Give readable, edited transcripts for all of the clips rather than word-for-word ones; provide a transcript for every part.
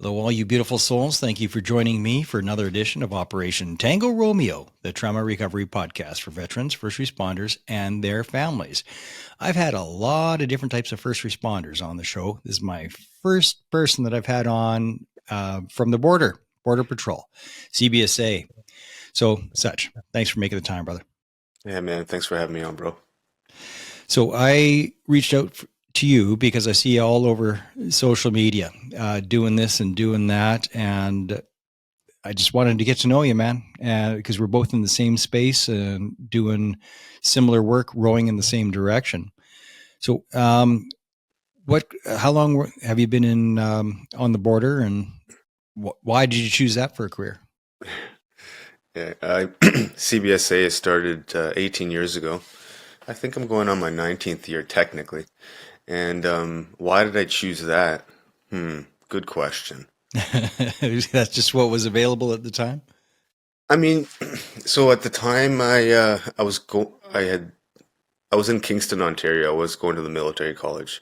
Hello, all you beautiful souls. Thank you for joining me for another edition of Operation Tango Romeo, the trauma recovery podcast for veterans, first responders, and their families. I've had a lot of different types of first responders on the show. This is my first person that I've had on from the Border Patrol, CBSA. So, Sach, thanks for making the time, brother. Yeah, man. Thanks for having me on, bro. So I reached out to you because I see you all over social media doing this and doing that. And I just wanted to get to know you, man, because we're both in the same space and doing similar work, rowing in the same direction. So, how long have you been in on the border, and why did you choose that for a career? Yeah, CBSA started 18 years ago. I think I'm going on my 19th year technically. And why did I choose that? Good question. That's just what was available at the time. I mean, so at the time I was in Kingston, Ontario. I was going to the military college,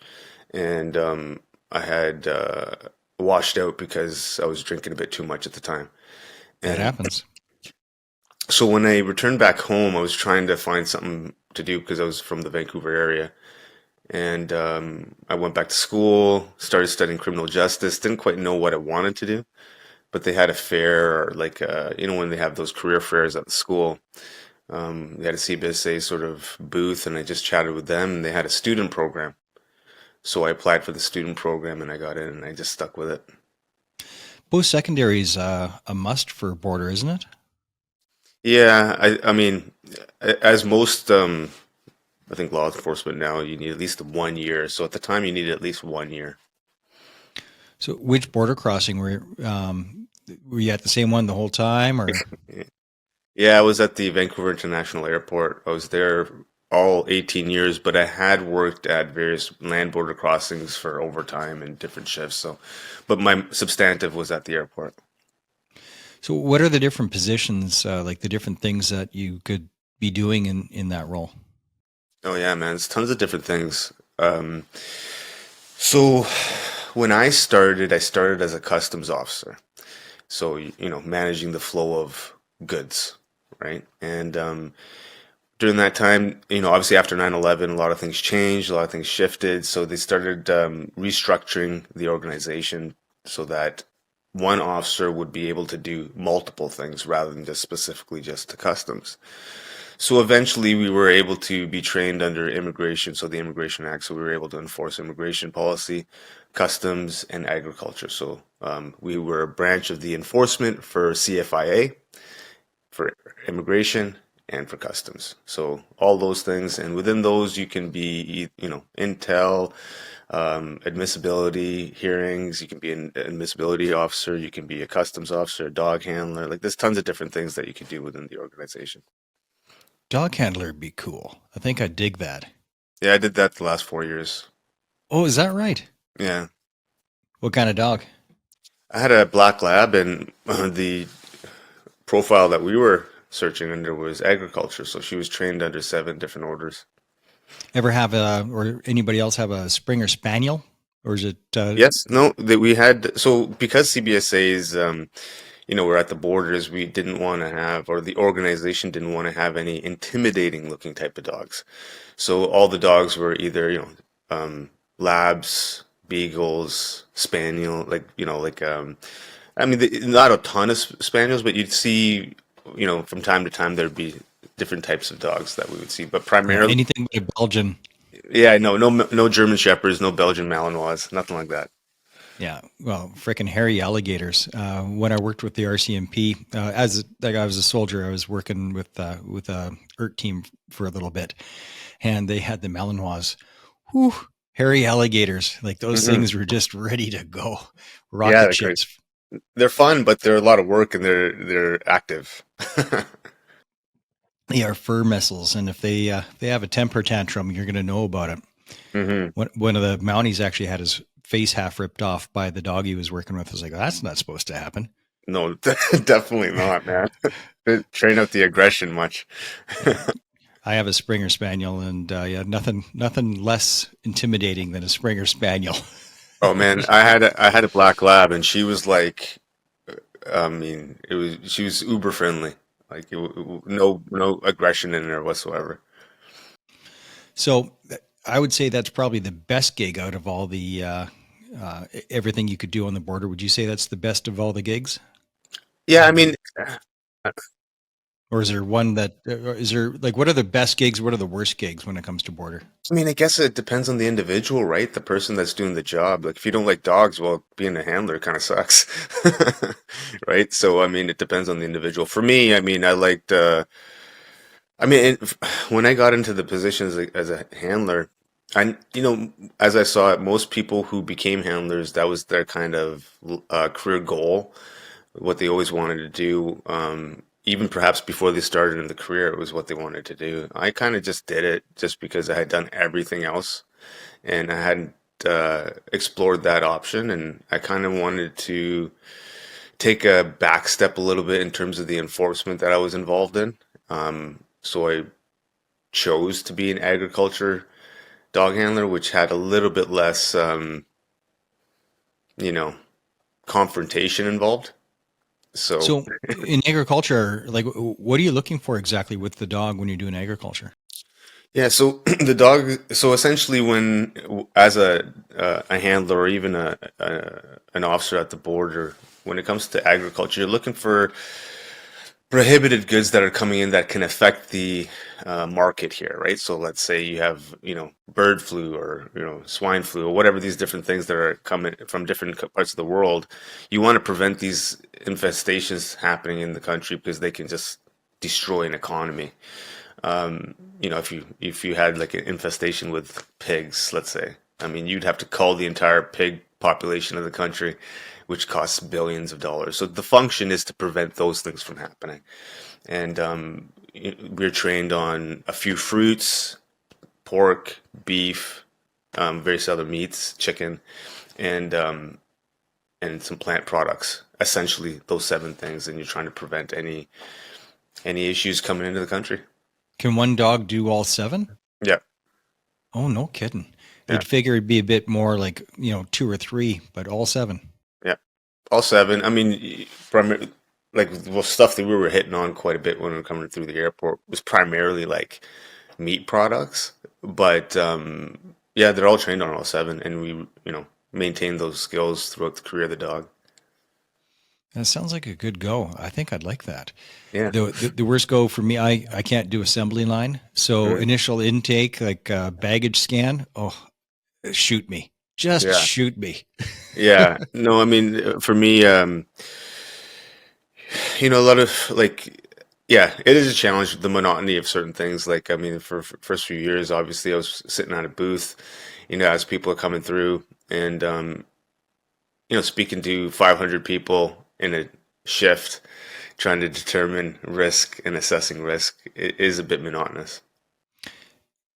and I had washed out because I was drinking a bit too much at the time. That And happens. so when I returned back home, I was trying to find something to do because I was from the Vancouver area. And I went back to school, started studying criminal justice, didn't quite know what I wanted to do, but they had a fair, or like, when they have those career fairs at the school, they had a CBSA sort of booth, and I just chatted with them, and they had a student program. So I applied for the student program, and I got in, and I just stuck with it. Post secondary is a must for border, isn't it? Yeah, I mean, as most I think law enforcement now, you need at least 1 year. So at the time, you needed at least 1 year. So, which border crossing were you at the same one the whole time, or Yeah, I was at the Vancouver International Airport. I was there all 18 years, but I had worked at various land border crossings for overtime and different shifts. So, but my substantive was at the airport. so? What are the different positions, like the different things that you could be doing in that role? Oh yeah, man, it's tons of different things. So when I started as a customs officer. So, managing the flow of goods, right? And during that time, obviously after 9/11, a lot of things changed, a lot of things shifted. So they started restructuring the organization so that one officer would be able to do multiple things rather than just specifically just to customs. So eventually we were able to be trained under immigration, so the Immigration Act, so we were able to enforce immigration policy, customs, and agriculture. So we were a branch of the enforcement for CFIA, for immigration, and for customs. So all those things, and within those you can be, intel, admissibility hearings, you can be an admissibility officer, you can be a customs officer, a dog handler, like there's tons of different things that you can do within the organization. Dog handler would be cool. I think I dig that. Yeah, I did that the last 4 years. Oh, is that right? Yeah. What kind of dog? I had a black lab, and the profile that we were searching under was agriculture. So she was trained under 7 different orders. Ever have or anybody else have a Springer Spaniel, or is it? Yes, no, that we had. So because CBSA's, we're at the borders, we didn't want to have, or the organization didn't want to have any intimidating looking type of dogs. So all the dogs were either, labs, beagles, spaniel, I mean, not a ton of spaniels, but you'd see, from time to time there'd be different types of dogs that we would see, but Yeah, primarily, anything but a Belgian. yeah, no German Shepherds, no Belgian Malinois, nothing like that. Yeah, well, freaking hairy alligators. When I worked with the RCMP, I was a soldier, I was working with a ERT team for a little bit, and they had the Malinois. Whew, hairy alligators. Like those Hmm. things were just ready to go, Yeah, rocket they're great. ships. They're fun, but they're a lot of work, and they're active. They are fur missiles, and if they have a temper tantrum, you're going to know about it. Hmm. One of the Mounties actually had his face half ripped off by the dog he was working with. I was like, that's not supposed to happen. No, definitely not, man. They train up the aggression much. Yeah. I have a Springer Spaniel, and yeah, nothing less intimidating than a Springer Spaniel. Oh man, I had a black lab, and she was like, I mean, it was she was uber friendly, like no aggression in her whatsoever. So I would say that's probably the best gig out of all the everything you could do on the border. Would you say that's the best of all the gigs? Yeah, I mean, Or is there one that is there like what are the best gigs? What are the worst gigs when it comes to border? I guess it depends on the individual, right? The person that's doing the job. Like, if you don't like dogs, well, being a handler kind of sucks, right? So, it depends on the individual. For me, I liked. When I got into the position as a handler, as I saw it, most people who became handlers, that was their kind of career goal, what they always wanted to do. Even perhaps before they started in the career, it was what they wanted to do. I kind of just did it just because I had done everything else and I hadn't explored that option, and I kind of wanted to take a back step a little bit in terms of the enforcement that I was involved in. So I chose to be an agriculture dog handler, which had a little bit less, you know, confrontation involved. So So in agriculture, like what are you looking for exactly with the dog when you're doing agriculture? yeah, so the dog. So essentially, as a handler or even an officer at the border, when it comes to agriculture, you're looking for prohibited goods that are coming in that can affect the market here, right? So let's say you have, bird flu or, swine flu or whatever these different things that are coming from different parts of the world. You want to prevent these infestations happening in the country because they can just destroy an economy. If you had like an infestation with pigs, let's say, you'd have to cull the entire pig population of the country, which costs billions of dollars. So the function is to prevent those things from happening. And we're trained on a few fruits, pork, beef, various other meats, chicken, and some plant products. Essentially, those seven things, and you're trying to prevent any issues coming into the country. Can one dog do all seven? Yeah, Oh, no kidding. yeah, You'd figure it'd be a bit more like, two or three, but all seven. yeah. All seven. Like, well, stuff that we were hitting on quite a bit when we were coming through the airport was primarily like meat products, but yeah, they're all trained on all seven, and we maintain those skills throughout the career of the dog. That sounds like a good go. I think I'd like that. Yeah. The worst go for me, I can't do assembly line. So Mhm. initial intake, like baggage scan, oh, shoot me. Just Yeah. shoot me. Yeah. No, for me, a lot of like, yeah, it is a challenge, the monotony of certain things. Like, for first few years, obviously, I was sitting at a booth, as people are coming through, and speaking to 500 people in a shift, trying to determine risk and assessing risk, it is a bit monotonous.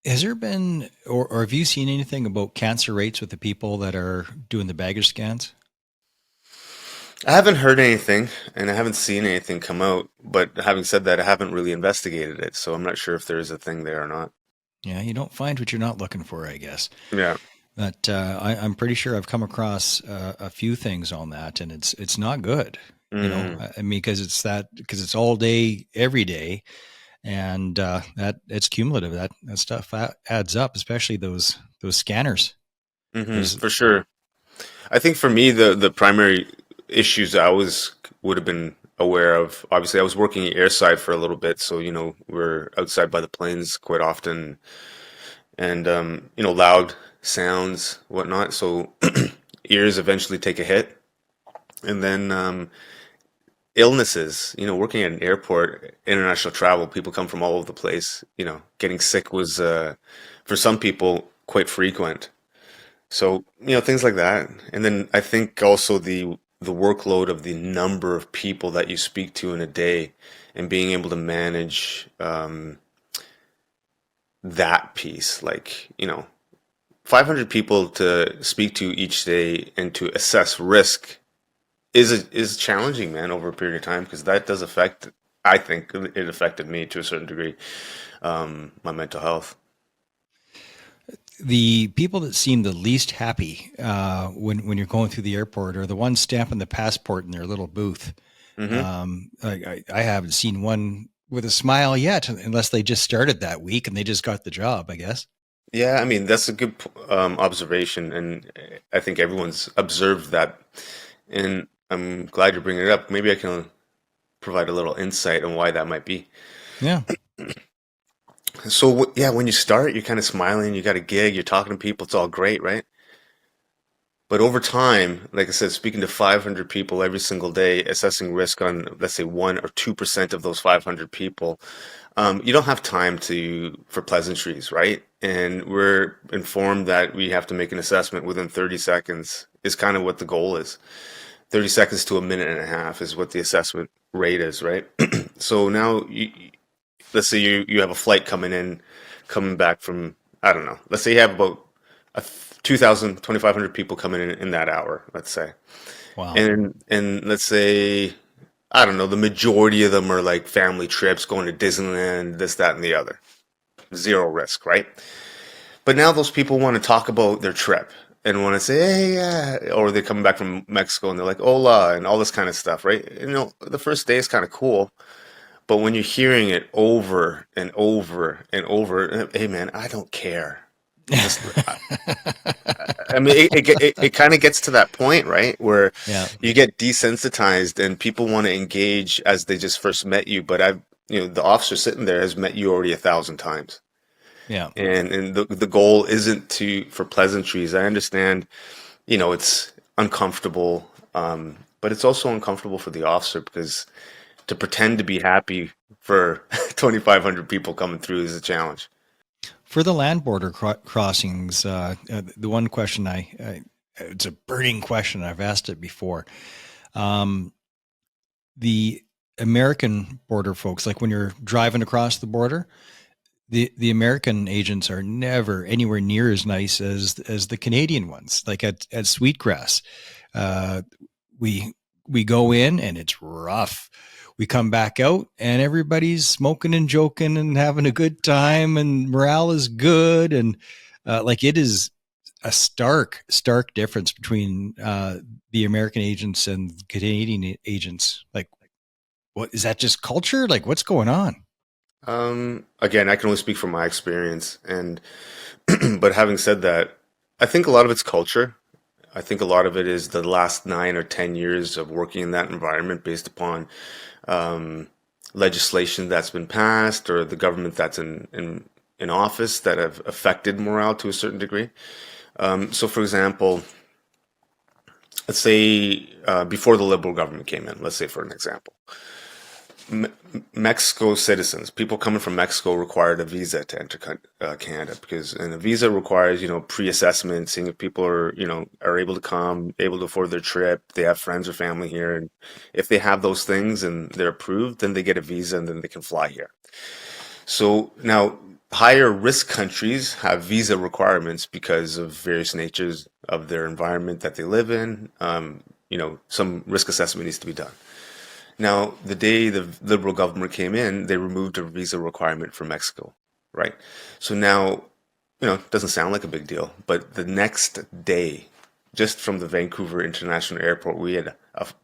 Has there been, or have you seen anything about cancer rates with the people that are doing the baggage scans? I haven't heard anything, and I haven't seen anything come out. But having said that, I haven't really investigated it, so I'm not sure if there is a thing there or not. Yeah, you don't find what you're not looking for, I guess. Yeah. But I'm pretty sure I've come across a few things on that, and it's not good. Mm, I mean, because it's all day, every day, and that it's cumulative. That stuff adds up, especially those scanners. There's for sure. I think for me, the primary issues I was would have been aware of. Obviously, I was working airside for a little bit, so we're outside by the planes quite often, and loud sounds, whatnot. So ears eventually take a hit, and then illnesses. Working at an airport, international travel, people come from all over the place. Getting sick was for some people quite frequent. So, things like that. And then I think also the workload of the number of people that you speak to in a day and being able to manage that piece, like, 500 people to speak to each day and to assess risk is challenging, man, over a period of time, because that does affect, I think it affected me to a certain degree, my mental health. the people that seem the least happy when you're going through the airport are the ones stamping the passport in their little booth. Hmm. I haven't seen one with a smile yet, unless they just started that week and they just got the job, I guess. Yeah, I mean, that's a good observation, and I think everyone's observed that. And I'm glad you're bringing it up. Maybe I can provide a little insight on why that might be. Yeah. So, yeah, when you start, you're kind of smiling, you got a gig, you're talking to people, it's all great, right? But over time, like I said, speaking to 500 people every single day, assessing risk on, let's say, 1 or 2% of those 500 people, you don't have time for pleasantries, right? And we're informed that we have to make an assessment within 30 seconds is kind of what the goal is. 30 seconds to a minute and a half is what the assessment rate is, right? So now, let's say you have a flight coming back from, I don't know, let's say you have about 2,000, 2,500 people coming in that hour, let's say. Wow. And let's say, I don't know, the majority of them are like family trips, going to Disneyland, this, that, and the other. Zero risk, right? But now those people want to talk about their trip and want to say, hey, yeah, or they're coming back from Mexico and they're like, hola, and all this kind of stuff, right? The first day is kind of cool, but when you're hearing it over and over and over, hey, man, I don't care. Just, I mean, it kind of gets to that point, right, where Yeah. you get desensitized and people want to engage as they just first met you. But the officer sitting there has met you already 1,000 times, Yeah. and the goal isn't for pleasantries. I understand, it's uncomfortable, but it's also uncomfortable for the officer because to pretend to be happy for 2,500 people coming through is a challenge. For the land border crossings, the one question it's a burning question. I've asked it before. Um, the American border folks, like when you're driving across the border, the American agents are never anywhere near as nice as the Canadian ones. Like at Sweetgrass, uh, we we go in and it's rough. We come back out and everybody's smoking and joking and having a good time and morale is good and like it is a stark difference between the American agents and Canadian agents. Like, what is that? Just culture? Like, what's going on? Again, I can only speak from my experience, and but having said that, I think a lot of it's culture. I think a lot of it is the last 9 or 10 years of working in that environment based upon um, legislation that's been passed or the government that's in office that have affected morale to a certain degree. So, for example, let's say before the Liberal government came in, let's say for an example, Me- Mexico citizens, people coming from Mexico, required a visa to enter Canada and a visa requires pre-assessment, seeing if people are able to come, able to afford their trip, they have friends or family here, and if they have those things and they're approved, then they get a visa and then they can fly here. So now higher risk countries have visa requirements because of various natures of their environment that they live in. Some risk assessment needs to be done. Now, the day the Liberal government came in, they removed a visa requirement for Mexico, right? So now, it doesn't sound like a big deal, but the next day, just from the Vancouver International Airport, we had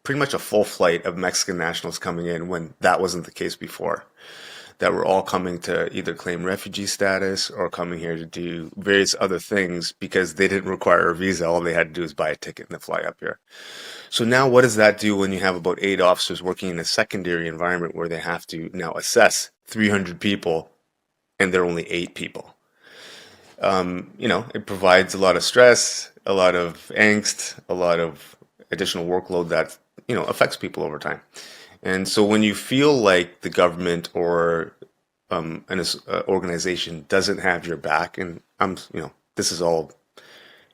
pretty much a full flight of Mexican nationals coming in when that wasn't the case before. That were all coming to either claim refugee status or coming here to do various other things because they didn't require a visa. All they had to do is buy a ticket and then fly up here. So now what does that do when you have about 8 officers working in a secondary environment where they have to now assess 300 people and there are only 8 people? It provides a lot of stress, a lot of angst, a lot of additional workload that, affects people over time. And so when you feel like the government or an organization doesn't have your back, and this is all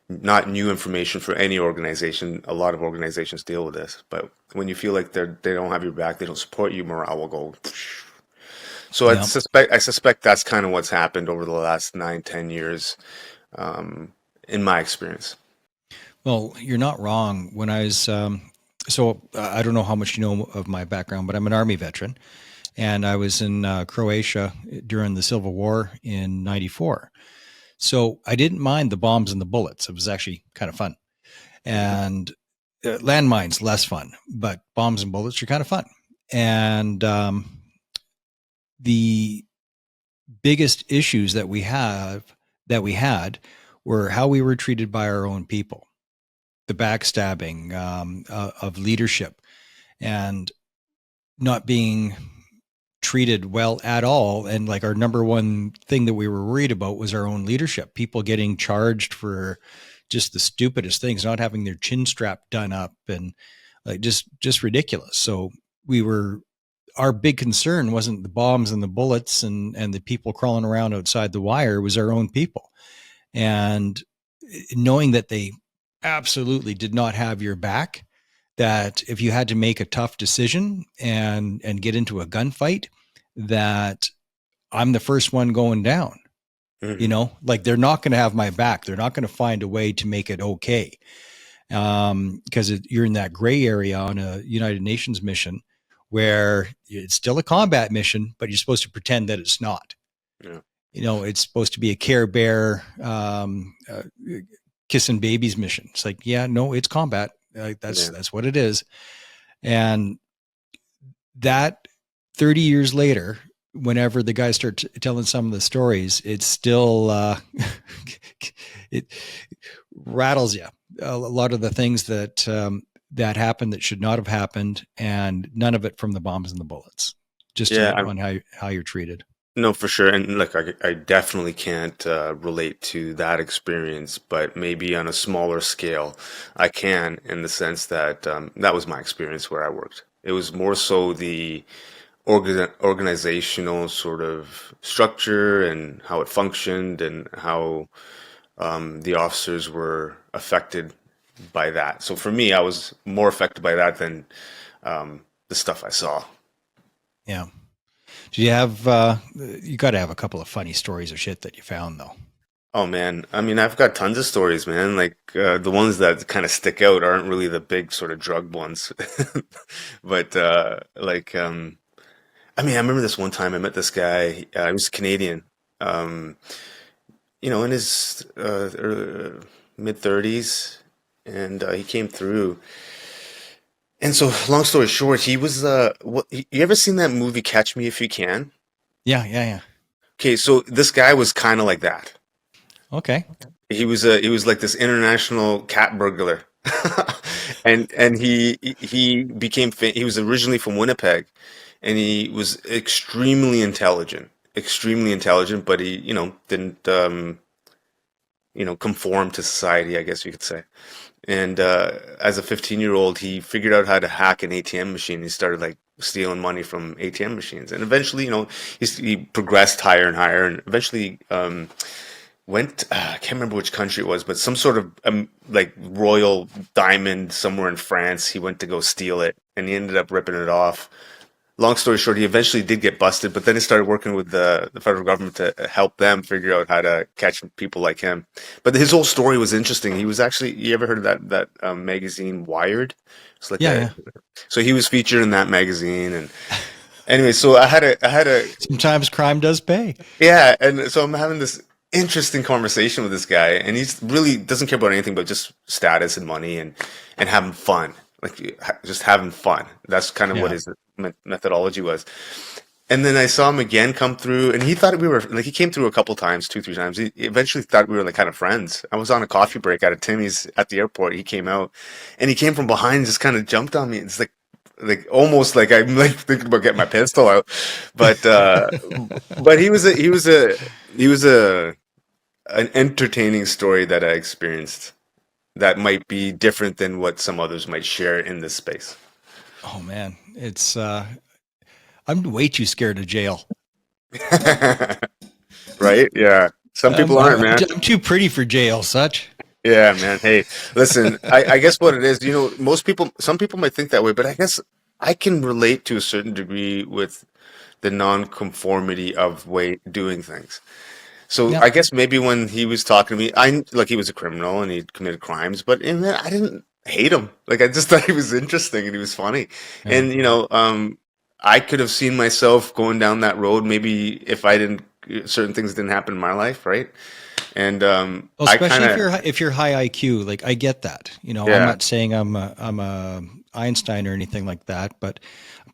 not new information for any organization. A lot of organizations deal with this, but when you feel like they don't have your back, they don't support you, morale will go. So Yeah. I suspect that's kind of what's happened over the last 9, 10 years, in my experience. Well, you're not wrong. When I was, I don't know how much you know of my background, but I'm an Army veteran, and I was in Croatia during the Civil War in '94. So I didn't mind the bombs and the bullets. It was actually kind of fun. And landmines, less fun, but bombs and bullets are kind of fun. And the biggest issues that we had were how we were treated by our own people, the backstabbing of leadership, and not being treated well at all. And like our number one thing that we were worried about was our own leadership, people getting charged for just the stupidest things, not having their chin strap done up, and like just ridiculous. So we were our big concern wasn't the bombs and the bullets and the people crawling around outside the wire. It was our own people. And knowing that they absolutely did not have your back, that if you had to make a tough decision and get into a gunfight, that I'm the first one going down. You Hmm. know, like they're not going to have my back. They're not going to find a way to make it okay. Because you're in that gray area on a United Nations mission where it's still a combat mission, but you're supposed to pretend that it's not. Yeah. You know, it's supposed to be a Care Bear kissing babies mission. It's like, yeah, no, it's combat. Yeah. That's what it is. And that 30 years later, whenever the guys start telling some of the stories, it's still it rattles you. A lot of the things that happened that should not have happened, and none of it from the bombs and the bullets. Just Yeah. on how you're treated. No, for sure. And look, I definitely can't relate to that experience, but maybe on a smaller scale, I can in the sense that that was my experience where I worked. It was more so the organizational sort of structure and how it functioned and how the officers were affected by that. So for me, I was more affected by that than the stuff I saw. Yeah. Do you have you got to have a couple of funny stories or shit that you found though? Oh man, I mean, I've got tons of stories, man. Like the ones that kind of stick out aren't really the big sort of drug ones, but I mean, I remember this one time I met this guy. He was Canadian, um, in his mid 30s, and he came through. And so, long story short, he was you ever seen that movie Catch Me If You Can? Yeah, yeah, yeah. Okay, so this guy was kind of like that. Okay. He was like this international cat burglar, and he became he was originally from Winnipeg, and he was extremely intelligent, but he didn't conform to society, I guess you could say. And as a 15-year-old, he figured out how to hack an ATM machine. He started like stealing money from ATM machines, and eventually, he progressed higher and higher, and eventually went. I can't remember which country it was, but some sort of like royal diamond somewhere in France. He went to go steal it, and he ended up ripping it off. Long story short, he eventually did get busted, but then he started working with the federal government to help them figure out how to catch people like him. But his whole story was interesting. He was actually, you ever heard of that magazine Wired? It's like Yeah, yeah. so he was featured in that magazine. And anyway, so I had a Sometimes crime does pay. yeah, and so I'm having this interesting conversation with this guy, and he's really doesn't care about anything but just status and money and having fun, like just having fun. That's kind of what Yeah. his methodology was. And then I saw him again come through, and he thought we were like he came through a couple times, two, three times. He eventually thought we were like kind of friends. I was on a coffee break at a Timmy's at the airport. He came out, and he came from behind, and just kind of jumped on me. It's like almost like I'm like thinking about getting my pistol out, but but he was a an entertaining story that I experienced that might be different than what some others might share in this space. Oh man, it's I'm way too scared of jail. Right? Yeah. Some people aren't, man. I'm too pretty for jail, such. Yeah, man. Hey, listen, I guess what it is, some people might think that way, but I guess I can relate to a certain degree with the non-conformity of way doing things. So Yeah. I guess maybe when he was talking to me, I like he was a criminal and he committed crimes, but in that I didn't hate him. Like I just thought he was interesting and he was funny. Yeah. And I could have seen myself going down that road maybe if I didn't certain things didn't happen in my life, right? And Well, I especially kind if of, you're high IQ, like I get that. I'm yeah, not saying I'm a Einstein or anything like that, but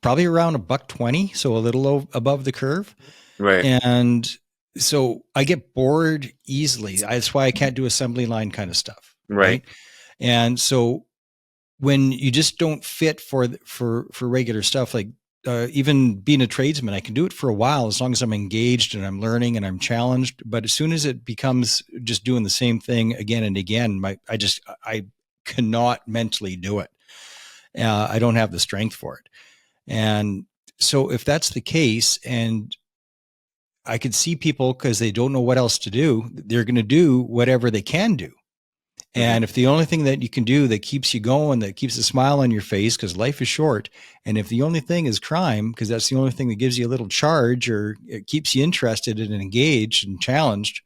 probably around a buck 20, so a little above the curve. right, And so I get bored easily. That's why I can't do assembly line kind of stuff, right, right? And so when you just don't fit for regular stuff, like even being a tradesman, I can do it for a while as long as I'm engaged and I'm learning and I'm challenged. But as soon as it becomes just doing the same thing again and again, I cannot mentally do it. I don't have the strength for it. And so if that's the case, and I could see people because they don't know what else to do, they're going to do whatever they can do. hmm And if the only thing that you can do that keeps you going, that keeps a smile on your face, because life is short, and if the only thing is crime, because that's the only thing that gives you a little charge or it keeps you interested and engaged and challenged,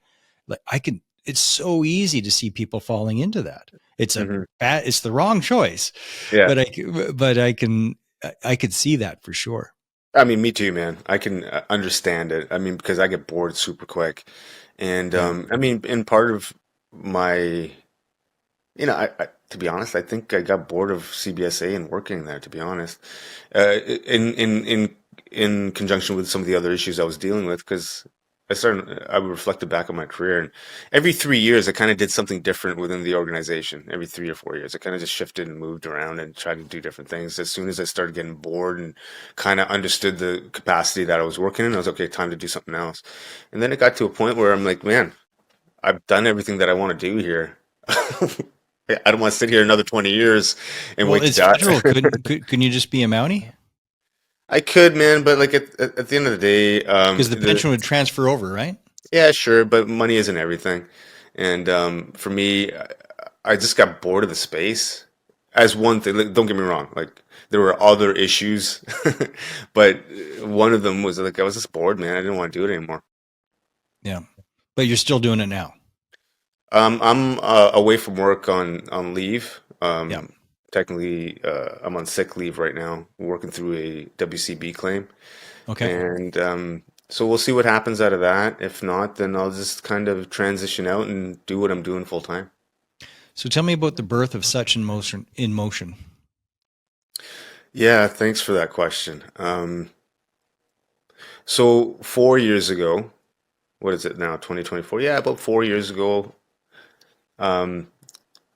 like it's so easy to see people falling into that. hmm It's the wrong choice, yeah. but I could see that for sure. I mean, me too, man. I can understand it. I mean, because I get bored super quick, and Yeah. I mean, in part of my, I to be honest, I think I got bored of CBSA and working there. To be honest, in conjunction with some of the other issues I was dealing with, because I reflected back on my career, and every 3 years I kind of did something different within the organization. Every 3 or 4 years, I kind of just shifted and moved around and tried to do different things. As soon as I started getting bored and kind of understood the capacity that I was working in, I was okay, time to do something else. And then it got to a point where I'm like, man, I've done everything that I want to do here. I don't want to sit here another 20 years and Well, wait to it's die. federal. Couldn't you just be a Mountie? I could, man, but like at the end of the day, Because the pension would transfer over, right? yeah, sure, but money isn't everything. And for me, I just got bored of the space. As one thing, like, don't get me wrong, like there were other issues, but one of them was like I was just bored, man. I didn't want to do it anymore. Yeah. But you're still doing it now. I'm away from work on leave. Yeah. Technically, I'm on sick leave right now, working through a WCB claim, Okay. and so we'll see what happens out of that. If not, then I'll just kind of transition out and do what I'm doing full time. So tell me about the birth of such in motion. In motion. Yeah, thanks for that question. So 4 years ago, what is it now? 2024? Yeah, about 4 years ago, um,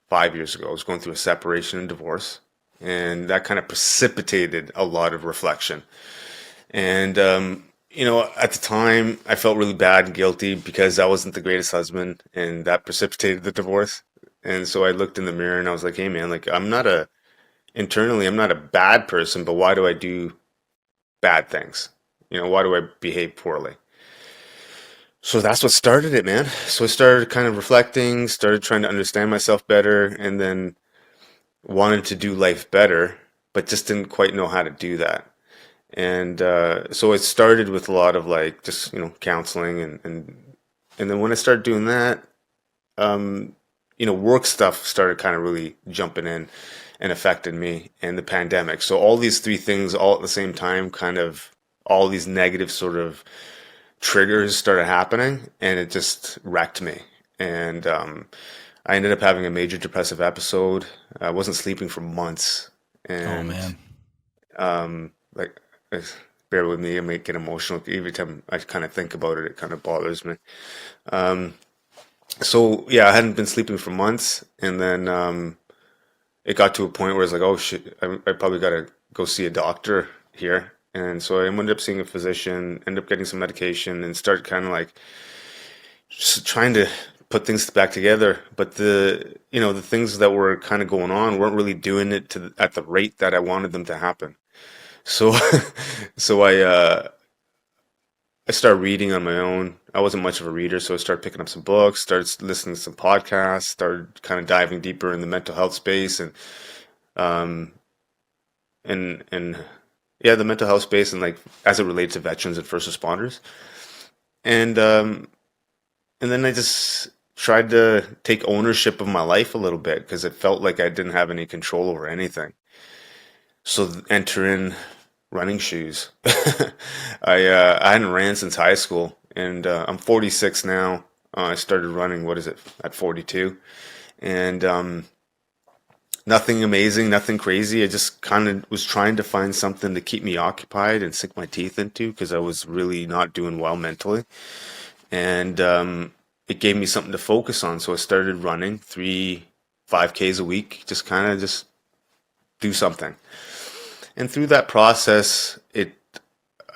5 years ago, I was going through a separation and divorce, and that kind of precipitated a lot of reflection. And at the time, I felt really bad and guilty because I wasn't the greatest husband, and that precipitated the divorce. And so I looked in the mirror and I was like, "Hey, man, like internally, I'm not a bad person, but why do I do bad things? Why do I behave poorly?" So that's what started it, man. So I started kind of reflecting, started trying to understand myself better, and then wanted to do life better, but just didn't quite know how to do that. And so it started with a lot of like just counseling, and then when I started doing that, work stuff started kind of really jumping in and affected me, and the pandemic. So all these three things all at the same time, kind of all these negative sort of triggers started happening, and it just wrecked me. And I ended up having a major depressive episode. I wasn't sleeping for months, Oh and man. like, bear with me, I may get emotional every time I kind of think about it. It kind of bothers me. So yeah, I hadn't been sleeping for months, and then it got to a point where it's like, oh shit, I probably got to go see a doctor here. And so I ended up seeing a physician, ended up getting some medication, and started kind of like just trying to put things back together. But the things that were kind of going on weren't really doing it at the rate that I wanted them to happen. So, so I started reading on my own. I wasn't much of a reader, so I started picking up some books, started listening to some podcasts, started kind of diving deeper in the mental health space, um, and yeah, the mental health space, and like as it relates to veterans and first responders. And and then I just tried to take ownership of my life a little bit because it felt like I didn't have any control over anything. So enter in running shoes. I hadn't ran since high school, and I'm 46 now. I started running, what is it, at 42, and nothing amazing, nothing crazy. I just kind of was trying to find something to keep me occupied and sink my teeth into because I was really not doing well mentally. And it gave me something to focus on. So I started running 5Ks a week, just kind of just do something. And through that process,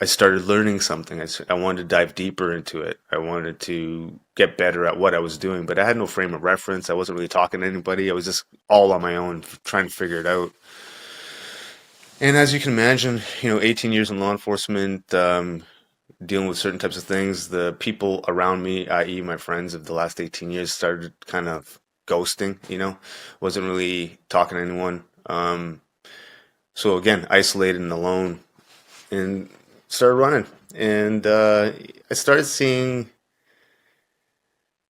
I started learning something. I wanted to dive deeper into it. I wanted to get better at what I was doing, but I had no frame of reference. I wasn't really talking to anybody. I was just all on my own, trying to figure it out. And as you can imagine, 18 years in law enforcement, dealing with certain types of things, the people around me, i.e., my friends of the last 18 years, started kind of ghosting. Wasn't really talking to anyone. So again, isolated and alone, and started running. And I started seeing,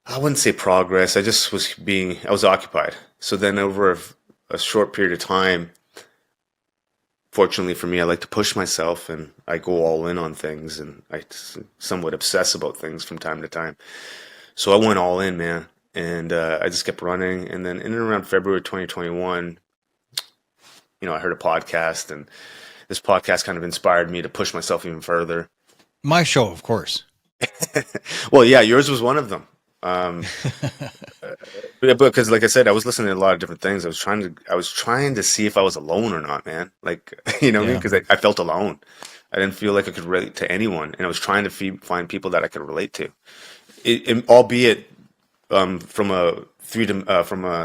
I wouldn't say progress. I was occupied. So then over a short period of time, fortunately for me, I like to push myself and I go all in on things, and I somewhat obsess about things from time to time. So I went all in, man. And I just kept running. And then in and around February 2021, I heard a podcast, and this podcast kind of inspired me to push myself even further. My show, of course. Well, yeah, yours was one of them. Because like I said, I was listening to a lot of different things. I was trying to see if I was alone or not, man. Like, what I mean? Yeah. Because I felt alone. I didn't feel like I could relate to anyone, and I was trying to find people that I could relate to. Albeit from a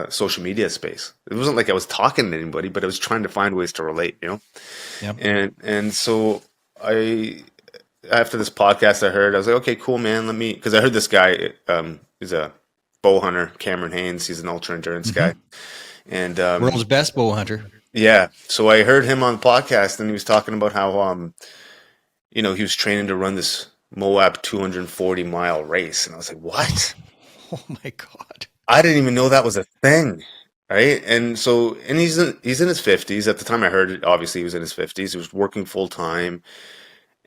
social media space. It wasn't like I was talking to anybody, but I was trying to find ways to relate. Yep. And so after this podcast I was like, okay, cool, man. Because I heard this guy, he's a bow hunter, Cameron Haynes. He's an ultra endurance guy, and World's best bow hunter. yeah. So I heard him on the podcast, and he was talking about how he was training to run this Moab 240-mile race, and I was like, what? Oh my God. I didn't even know that was a thing, right? And he's in his 50s at the time I heard it. Obviously, he was in his 50s. He was working full time,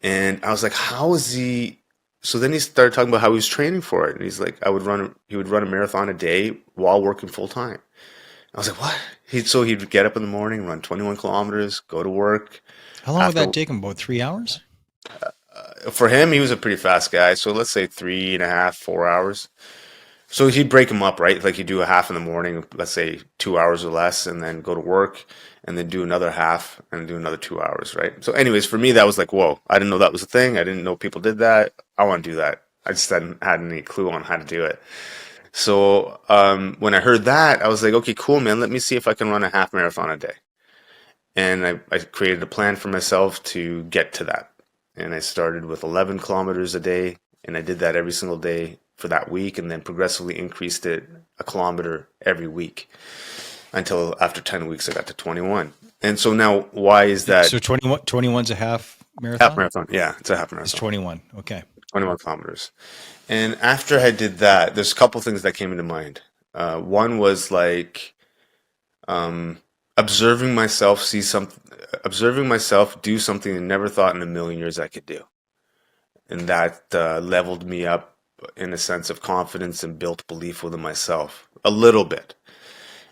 and I was like, "How is he?" So then he started talking about how he was training for it, and he's like, He would run a marathon a day while working full time." I was like, "What?" He'd get up in the morning, run 21 kilometers, go to work. How long would that take him? About 3 hours? For him, he was a pretty fast guy, so let's say 3.5, 4 hours. So he'd break them up, right? Like he'd do a half in the morning, let's say 2 hours or less, and then go to work, and then do another half and do another 2 hours, right? So anyways, for me, that was like, whoa, I didn't know that was a thing. I didn't know people did that. I want to do that. I just hadn't had any clue on how to do it. So when I heard that, I was like, okay, cool, man. Let me see if I can run a half marathon a day. And I created a plan for myself to get to that. And I started with 11 kilometers a day, and I did that every single day for that week, and then progressively increased it a kilometer every week until after 10 weeks I got to 21. And so now, why is that? So 21's a half marathon? Half marathon. Yeah, it's a half marathon. It's 21. Okay. 21 kilometers. And after I did that, there's a couple things that came into mind. One was like observing myself do something I never thought in a million years I could do. And that leveled me up in a sense of confidence and built belief within myself a little bit.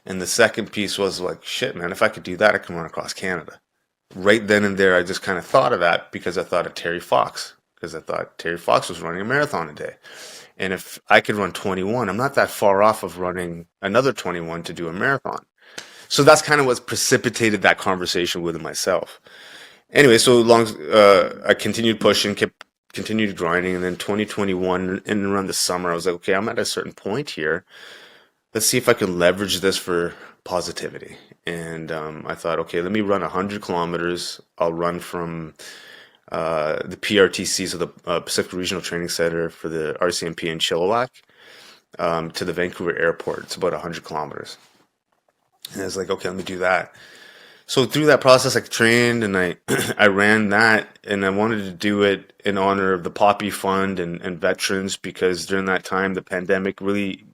And the second piece was like, shit, man, if I could do that, I can run across Canada. Right then and there, I just kind of thought of that because I thought of Terry Fox, because I thought Terry Fox was running a marathon a day. And if I could run 21, I'm not that far off of running another 21 to do a marathon. So that's kind of what precipitated that conversation within myself. Anyway, so I continued pushing, continued grinding, and then 2021 and around the summer, I was like, okay, I'm at a certain point here. Let's see if I can leverage this for positivity. And I thought, okay, let me run 100 kilometers. I'll run from the PRTC, so the Pacific Regional Training Center for the RCMP in Chilliwack, to the Vancouver airport. It's about 100 kilometers. And I was like, okay, let me do that. So through that process, I trained and I ran that, and I wanted to do it in honor of the Poppy Fund and veterans, because during that time, the pandemic really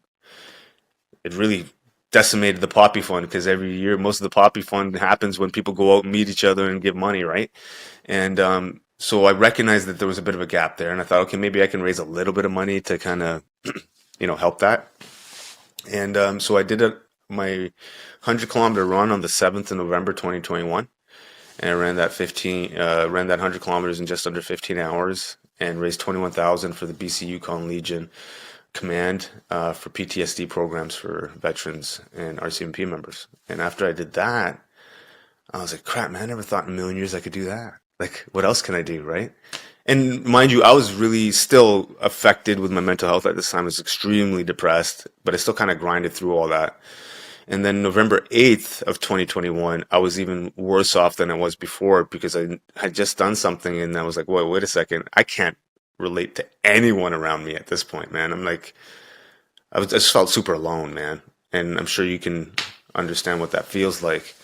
decimated the Poppy Fund, because every year, most of the Poppy Fund happens when people go out and meet each other and give money, right? And So I recognized that there was a bit of a gap there, and I thought, okay, maybe I can raise a little bit of money to kind of, help that. And so I did my 100-kilometer run on the 7th of November 2021, and I ran that 100 kilometers in just under 15 hours, and raised 21,000 for the BC Yukon Legion Command for PTSD programs for veterans and RCMP members. And after I did that, I was like, crap, man, I never thought in a million years I could do that. Like, what else can I do, right? And mind you, I was really still affected with my mental health at this time. I was extremely depressed, but I still kind of grinded through all that. And then November 8th of 2021, I was even worse off than I was before because I had just done something and I was like, wait a second. I can't relate to anyone around me at this point, man. I'm like, I just felt super alone, man. And I'm sure you can understand what that feels like.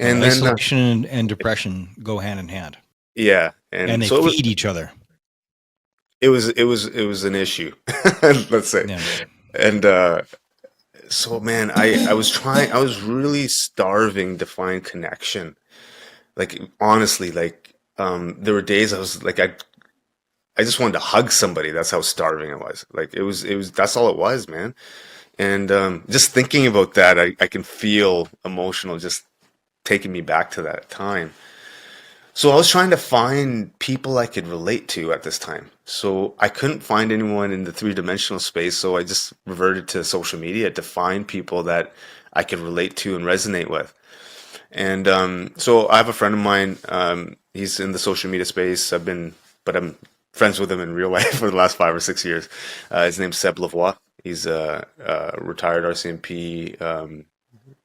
And then isolation and depression go hand in hand. Yeah, and they so feed each other. It was an issue, let's say. Yeah. And so, man, I was really starving to find connection. Like, honestly, like there were days I was like, I just wanted to hug somebody. That's how starving I was. Like, it was that's all it was, man. And just thinking about that, I can feel emotional just taking me back to that time. So I was trying to find people I could relate to at this time. So I couldn't find anyone in the three-dimensional space, so I just reverted to social media to find people that I could relate to and resonate with. And so I have a friend of mine, he's in the social media space. But I'm friends with him in real life for the last 5 or 6 years. His name's Seb Lavoie. He's a retired RCMP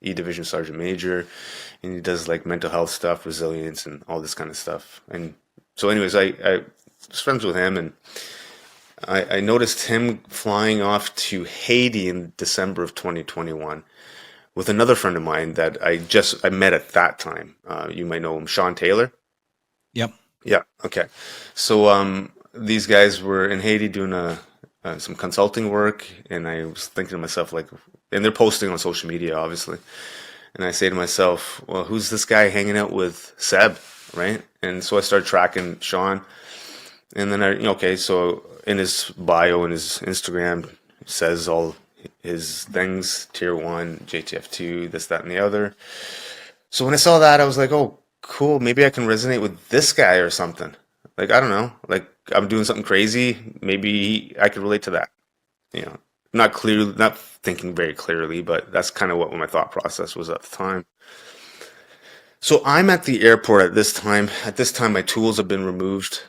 E Division Sergeant Major, and he does like mental health stuff, resilience, and all this kind of stuff. And so, anyways, I was friends with him, and I noticed him flying off to Haiti in December of 2021 with another friend of mine that I met at that time. You might know him, Sean Taylor. Yep. Yeah. Okay. So these guys were in Haiti doing some consulting work, and I was thinking to myself, like, and they're posting on social media, obviously. And I say to myself, well, who's this guy hanging out with Seb, right? And so I started tracking Sean. And then so in his bio and his Instagram, it says all his things, Tier 1, JTF2, this, that, and the other. So when I saw that, I was like, oh, cool, maybe I can resonate with this guy or something. Like, I don't know, like I'm doing something crazy. Maybe I could relate to that, not thinking very clearly, but that's kind of what my thought process was at the time. So I'm at the airport at this time. At this time, my tools have been removed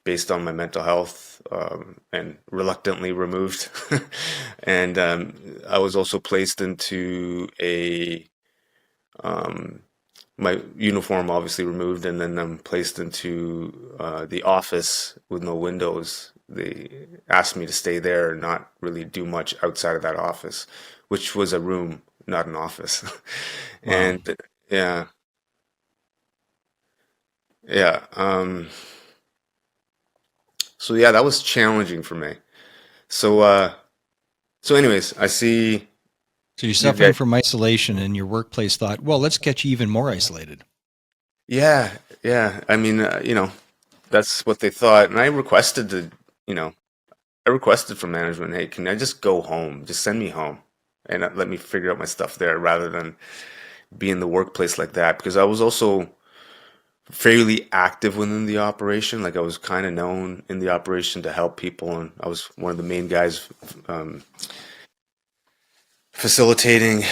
based on my mental health, and reluctantly removed. And I was also placed into my uniform, obviously removed, and then I'm placed into the office with no windows. They asked me to stay there and not really do much outside of that office, which was a room, not an office. Wow. And yeah. So yeah, that was challenging for me. So anyways, I see. So you're suffering from isolation, and your workplace thought, well, let's get you even more isolated. Yeah. I mean, that's what they thought, and I requested from management, hey, can I just go home? Just send me home and let me figure out my stuff there rather than be in the workplace like that. Because I was also fairly active within the operation. Like, I was kind of known in the operation to help people, and I was one of the main guys facilitating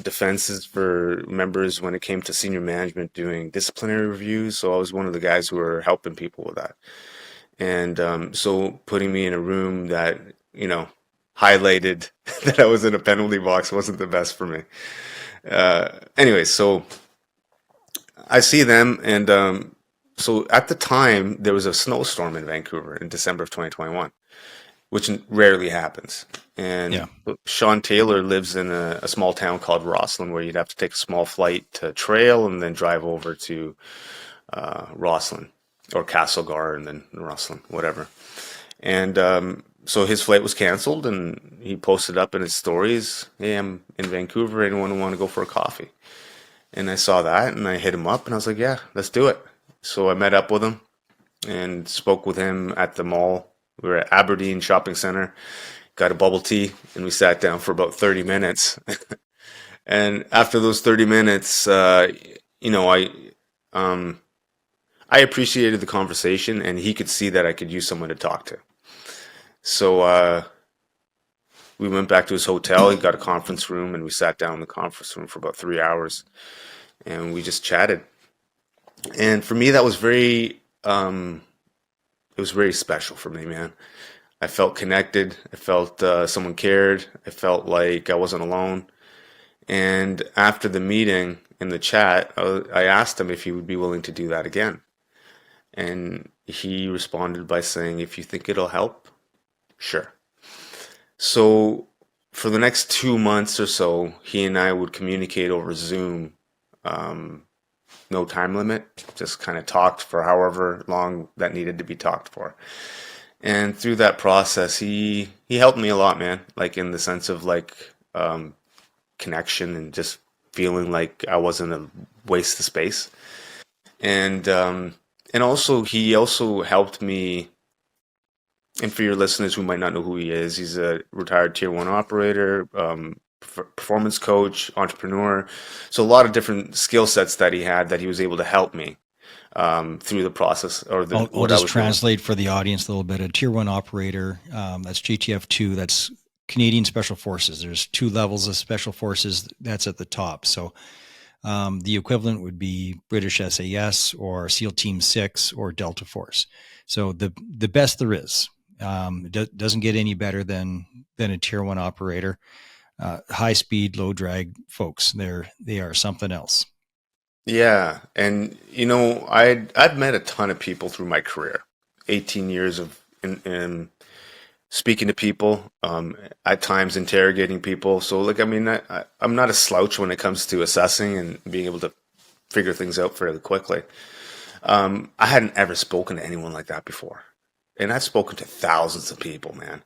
defenses for members when it came to senior management doing disciplinary reviews. So I was one of the guys who were helping people with that. And so putting me in a room that, highlighted that I was in a penalty box wasn't the best for me. Anyway, so I see them, and so at the time, there was a snowstorm in Vancouver in December of 2021, which rarely happens. And Sean Taylor lives in a small town called Rossland, where you'd have to take a small flight to Trail and then drive over to Rossland, or Castlegar and then Rossland, whatever. And so his flight was canceled, and he posted up in his stories, hey, I'm in Vancouver, anyone want to go for a coffee? And I saw that, and I hit him up, and I was like, yeah, let's do it. So I met up with him and spoke with him at the mall. We were at Aberdeen Shopping Center, got a bubble tea, and we sat down for about 30 minutes. And after those 30 minutes, you know, um, I appreciated the conversation, and he could see that I could use someone to talk to. So we went back to his hotel. He got a conference room, and we sat down in the conference room for about 3 hours, and we just chatted. And for me, that was it was very special for me, man. I felt connected. I felt someone cared. I felt like I wasn't alone. And after the meeting in the chat, I asked him if he would be willing to do that again. And he responded by saying, if you think it'll help, sure. So for the next 2 months or so, he and I would communicate over Zoom, um, no time limit, just kind of talked for however long that needed to be talked for. And through that process, he helped me a lot, man. Like in the sense of like connection and just feeling like I wasn't a waste of space. And also he also helped me. And for your listeners who might not know who he is, he's a retired tier one operator, performance coach, entrepreneur. So a lot of different skill sets that he had that he was able to help me through the process or I'll what I just was doing. translate for the audience a little bit. A tier one operator, that's GTF2, that's Canadian Special Forces. There's two levels of Special Forces, that's at the top. So the equivalent would be British SAS or SEAL Team 6 or Delta Force. So the best there is. It doesn't get any better than a tier one operator. High speed, low drag folks. They are something else. Yeah, and I've met a ton of people through my career, 18 years of in speaking to people, at times interrogating people. So like, I mean, I'm not a slouch when it comes to assessing and being able to figure things out fairly quickly. I hadn't ever spoken to anyone like that before, and I've spoken to thousands of people, man.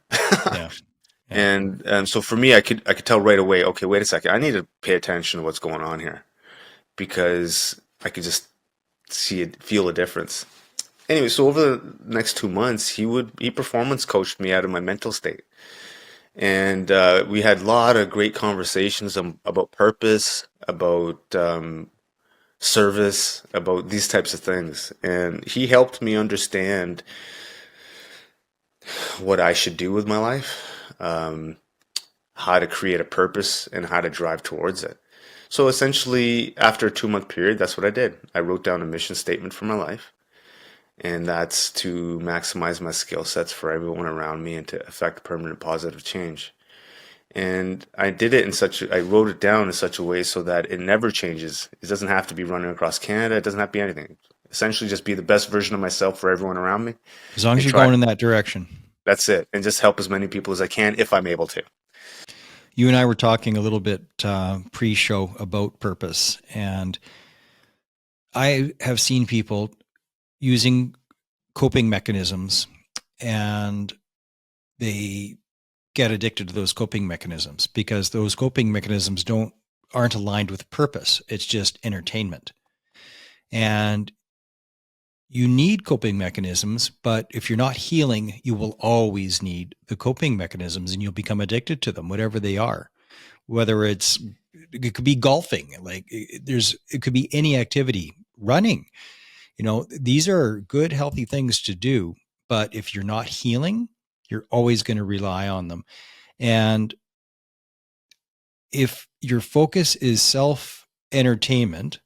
Yeah. Yeah. And so for me, I could tell right away. Okay, wait a second. I need to pay attention to what's going on here because I could just see it, feel a difference. Anyway, so over the next 2 months, he performance coached me out of my mental state, and we had a lot of great conversations about purpose, about service, about these types of things, and he helped me understand what I should do with my life, um, how to create a purpose, and how to drive towards it. So essentially, after a 2 month period, that's what I did. I wrote down a mission statement for my life, and that's to maximize my skill sets for everyone around me and to affect permanent positive change. And I wrote it down in such a way so that it never changes. It doesn't have to be running across Canada. It doesn't have to be anything. Essentially, just be the best version of myself for everyone around me As long as and you're try. going in that direction. That's it. And just help as many people as I can if I'm able to. You and I were talking a little bit pre-show about purpose, and I have seen people using coping mechanisms, and they get addicted to those coping mechanisms because those coping mechanisms aren't aligned with purpose. It's just entertainment. And you need coping mechanisms, but if you're not healing, you will always need the coping mechanisms and you'll become addicted to them, whatever they are. Whether it could be golfing, like it could be any activity, running. These are good, healthy things to do. But if you're not healing, you're always going to rely on them. And if your focus is self entertainment,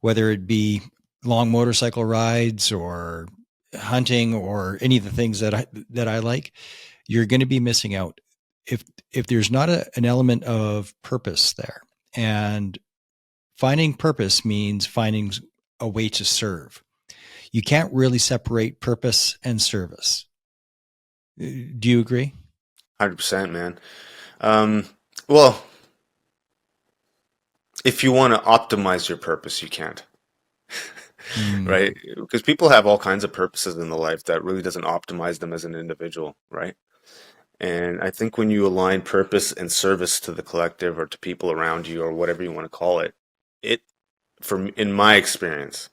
whether it be long motorcycle rides or hunting or any of the things that I like, you're going to be missing out if there's not an element of purpose there. And finding purpose means finding a way to serve. You can't really separate purpose and service. Do you agree? 100%, man. Um, well, if you want to optimize your purpose, you can't, Mm, right? Because people have all kinds of purposes in the life that really doesn't optimize them as an individual, right? And I think when you align purpose and service to the collective or to people around you or whatever you want to call it, it, in my experience,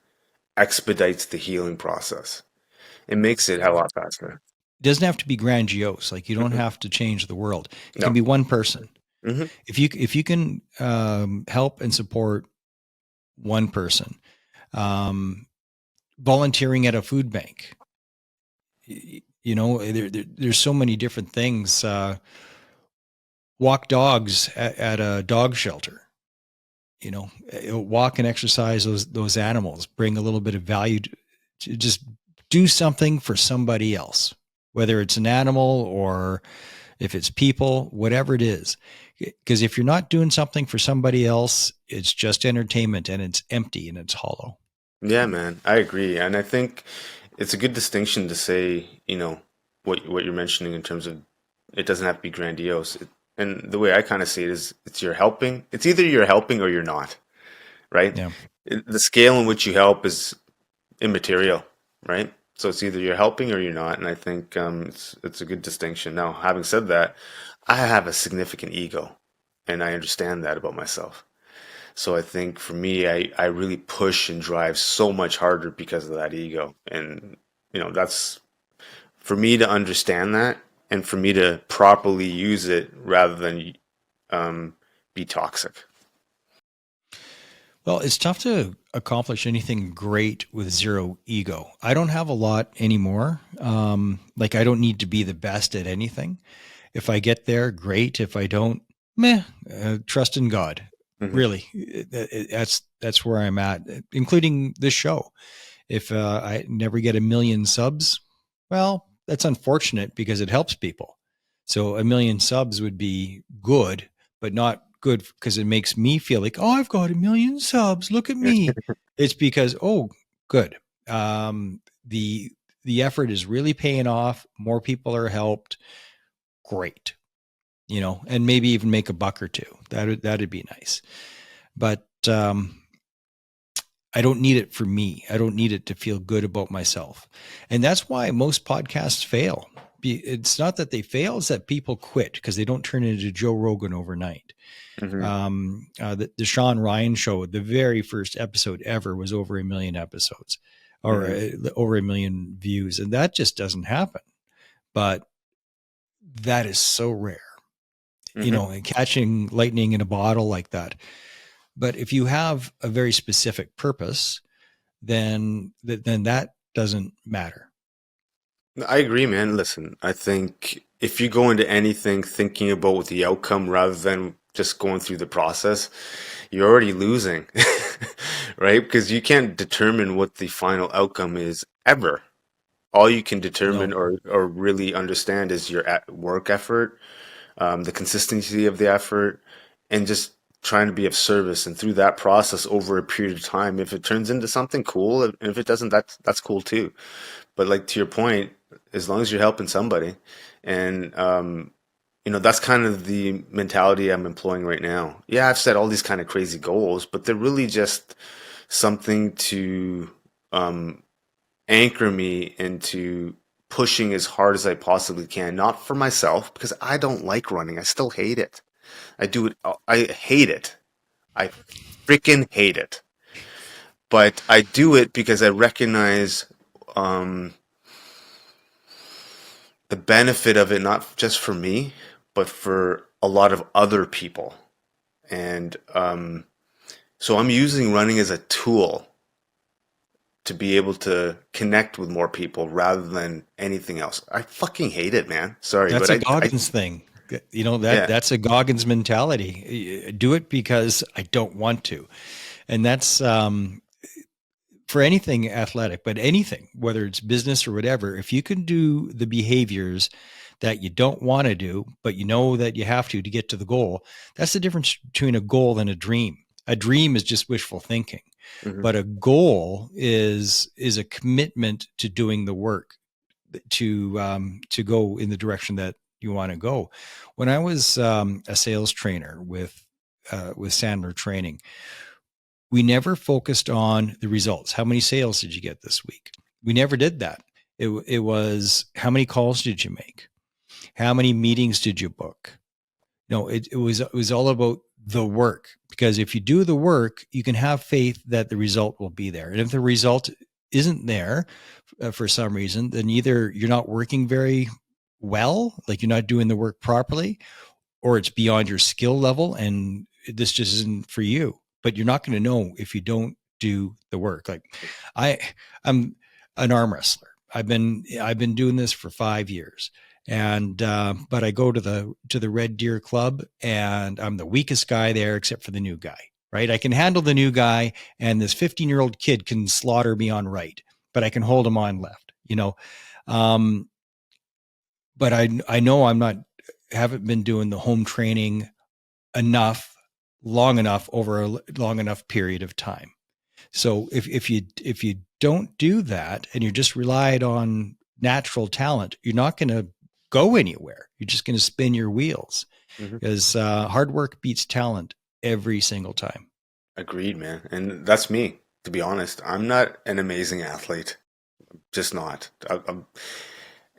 expedites the healing process. It makes it a lot faster. It doesn't have to be grandiose. Like you don't Hmm. have to change the world. It can No. be one person. Hmm. If you can help and support one person, um, volunteering at a food bank, there's so many different things. Walk dogs at a dog shelter. Walk and exercise those animals. Bring a little bit of value to just do something for somebody else, whether it's an animal or if it's people, whatever it is. Because if you're not doing something for somebody else, it's just entertainment and it's empty and it's hollow. Yeah, man, I agree, and I think it's a good distinction to say, what you're mentioning in terms of it doesn't have to be grandiose. And the way I kind of see it is, it's you're helping. It's either you're helping or you're not, right? Yeah. The scale in which you help is immaterial, right? So it's either you're helping or you're not, and I think it's a good distinction. Now, having said that, I have a significant ego, and I understand that about myself. So I think for me, I really push and drive so much harder because of that ego. And, that's for me to understand that and for me to properly use it rather than um, be toxic. Well, it's tough to accomplish anything great with zero ego. I don't have a lot anymore. Like I don't need to be the best at anything. If I get there, great. If I don't, meh. Trust in God. Hmm. Really, that's where I'm at, including this show. If I never get a million subs, well, that's unfortunate because it helps people. So a million subs would be good, but not good because it makes me feel like, oh, I've got a million subs. Look at me. It's because, oh, good. The effort is really paying off. More people are helped. Great, and maybe even make a buck or two. That'd be nice. But I don't need it for me. I don't need it to feel good about myself. And that's why most podcasts fail. It's not that they fail, it's that people quit because they don't turn into Joe Rogan overnight. Hmm. The Sean Ryan show, the very first episode ever was over a million episodes or Hmm. over a million views. And that just doesn't happen. But that is so rare, Hmm. and catching lightning in a bottle like that. But if you have a very specific purpose, then that doesn't matter. I agree, man. Listen, I think if you go into anything thinking about the outcome rather than just going through the process, you're already losing, right? Because you can't determine what the final outcome is ever. All you can determine No. or really understand is your work effort, the consistency of the effort, and just trying to be of service. And through that process over a period of time, if it turns into something cool, and if it doesn't, that's cool too. But like to your point, as long as you're helping somebody, and that's kind of the mentality I'm employing right now. Yeah, I've set all these kind of crazy goals, but they're really just something to um, anchor me into pushing as hard as I possibly can. Not for myself, because I don't like running. I still hate it. I do it. I hate it. I freaking hate it. But I do it because I recognize um, the benefit of it, not just for me, but for a lot of other people. And so I'm using running as a tool to be able to connect with more people rather than anything else. I fucking hate it, man. Sorry, That's but a I Goggins thing. yeah. That's a Goggins mentality. Do it because I don't want to. And that's for anything athletic, but anything, whether it's business or whatever, if you can do the behaviors that you don't want to do, but you know that you have to get to the goal, that's the difference between a goal and a dream. A dream is just wishful thinking, Hmm. but a goal is a commitment to doing the work to go in the direction that you want to go. When I was a sales trainer with Sandler Training, we never focused on the results. How many sales did you get this week? We never did that. It was how many calls did you make? How many meetings did you book? No, it was all about the work because if you do the work, you can have faith that the result will be there. And if the result isn't there for some reason, then either you're not working very well, like you're not doing the work properly, or it's beyond your skill level and this just isn't for you. But you're not going to know if you don't do the work. Like I I'm an arm wrestler. I've been doing this for 5 years. And but I go to the Red Deer Club and I'm the weakest guy there except for the new guy. Right. I can handle the new guy and this 15-year-old kid can slaughter me on right, but I can hold him on left, you know. Um, but I know I'm not haven't been doing the home training enough long enough over a long enough period of time. So if you don't do that and you're just relied on natural talent, you're not going to go anywhere. You're just going to spin your wheels Hmm. because hard work beats talent every single time. Agreed, man. And that's me, to be honest. I'm not an amazing athlete, just not.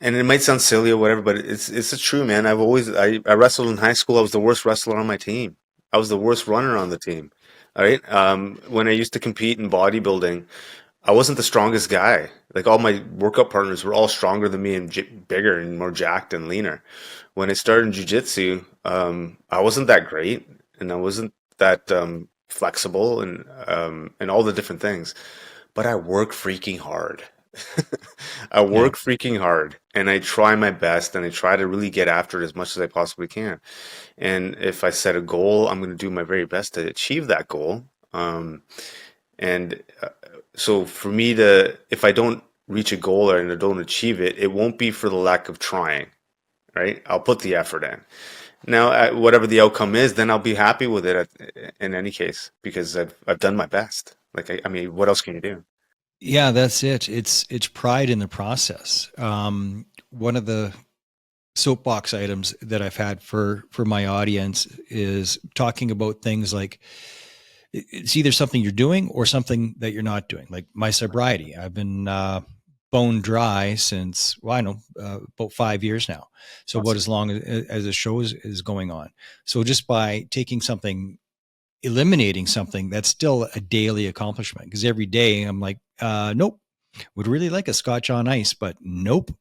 And it might sound silly or whatever, but it's a true, man. I wrestled in high school. I was the worst wrestler on my team. I was the worst runner on the team. All right. When I used to compete in bodybuilding, I wasn't the strongest guy. Like all my workout partners were all stronger than me and bigger and more jacked and leaner. When I started in jujitsu, I wasn't that great and I wasn't that flexible and all the different things. But I work freaking hard. I Yeah. work freaking hard and I try my best and I try to really get after it as much as I possibly can. And if I set a goal, I'm going to do my very best to achieve that goal. And so for me to, if I don't reach a goal and I don't achieve it, it won't be for the lack of trying, right? I'll put the effort in. Now, whatever the outcome is, then I'll be happy with it in any case because I've done my best. Like I mean, what else can you do? Yeah, that's it. It's pride in the process. One of the soapbox items that I've had for my audience is talking about things like it's either something you're doing or something that you're not doing. Like my sobriety, I've been bone dry since well, I know about 5 years now. So what Awesome. as long as the show is going on. So just by taking something, eliminating something, that's still a daily accomplishment. Because every day I'm like, nope, would really like a scotch on ice, but nope.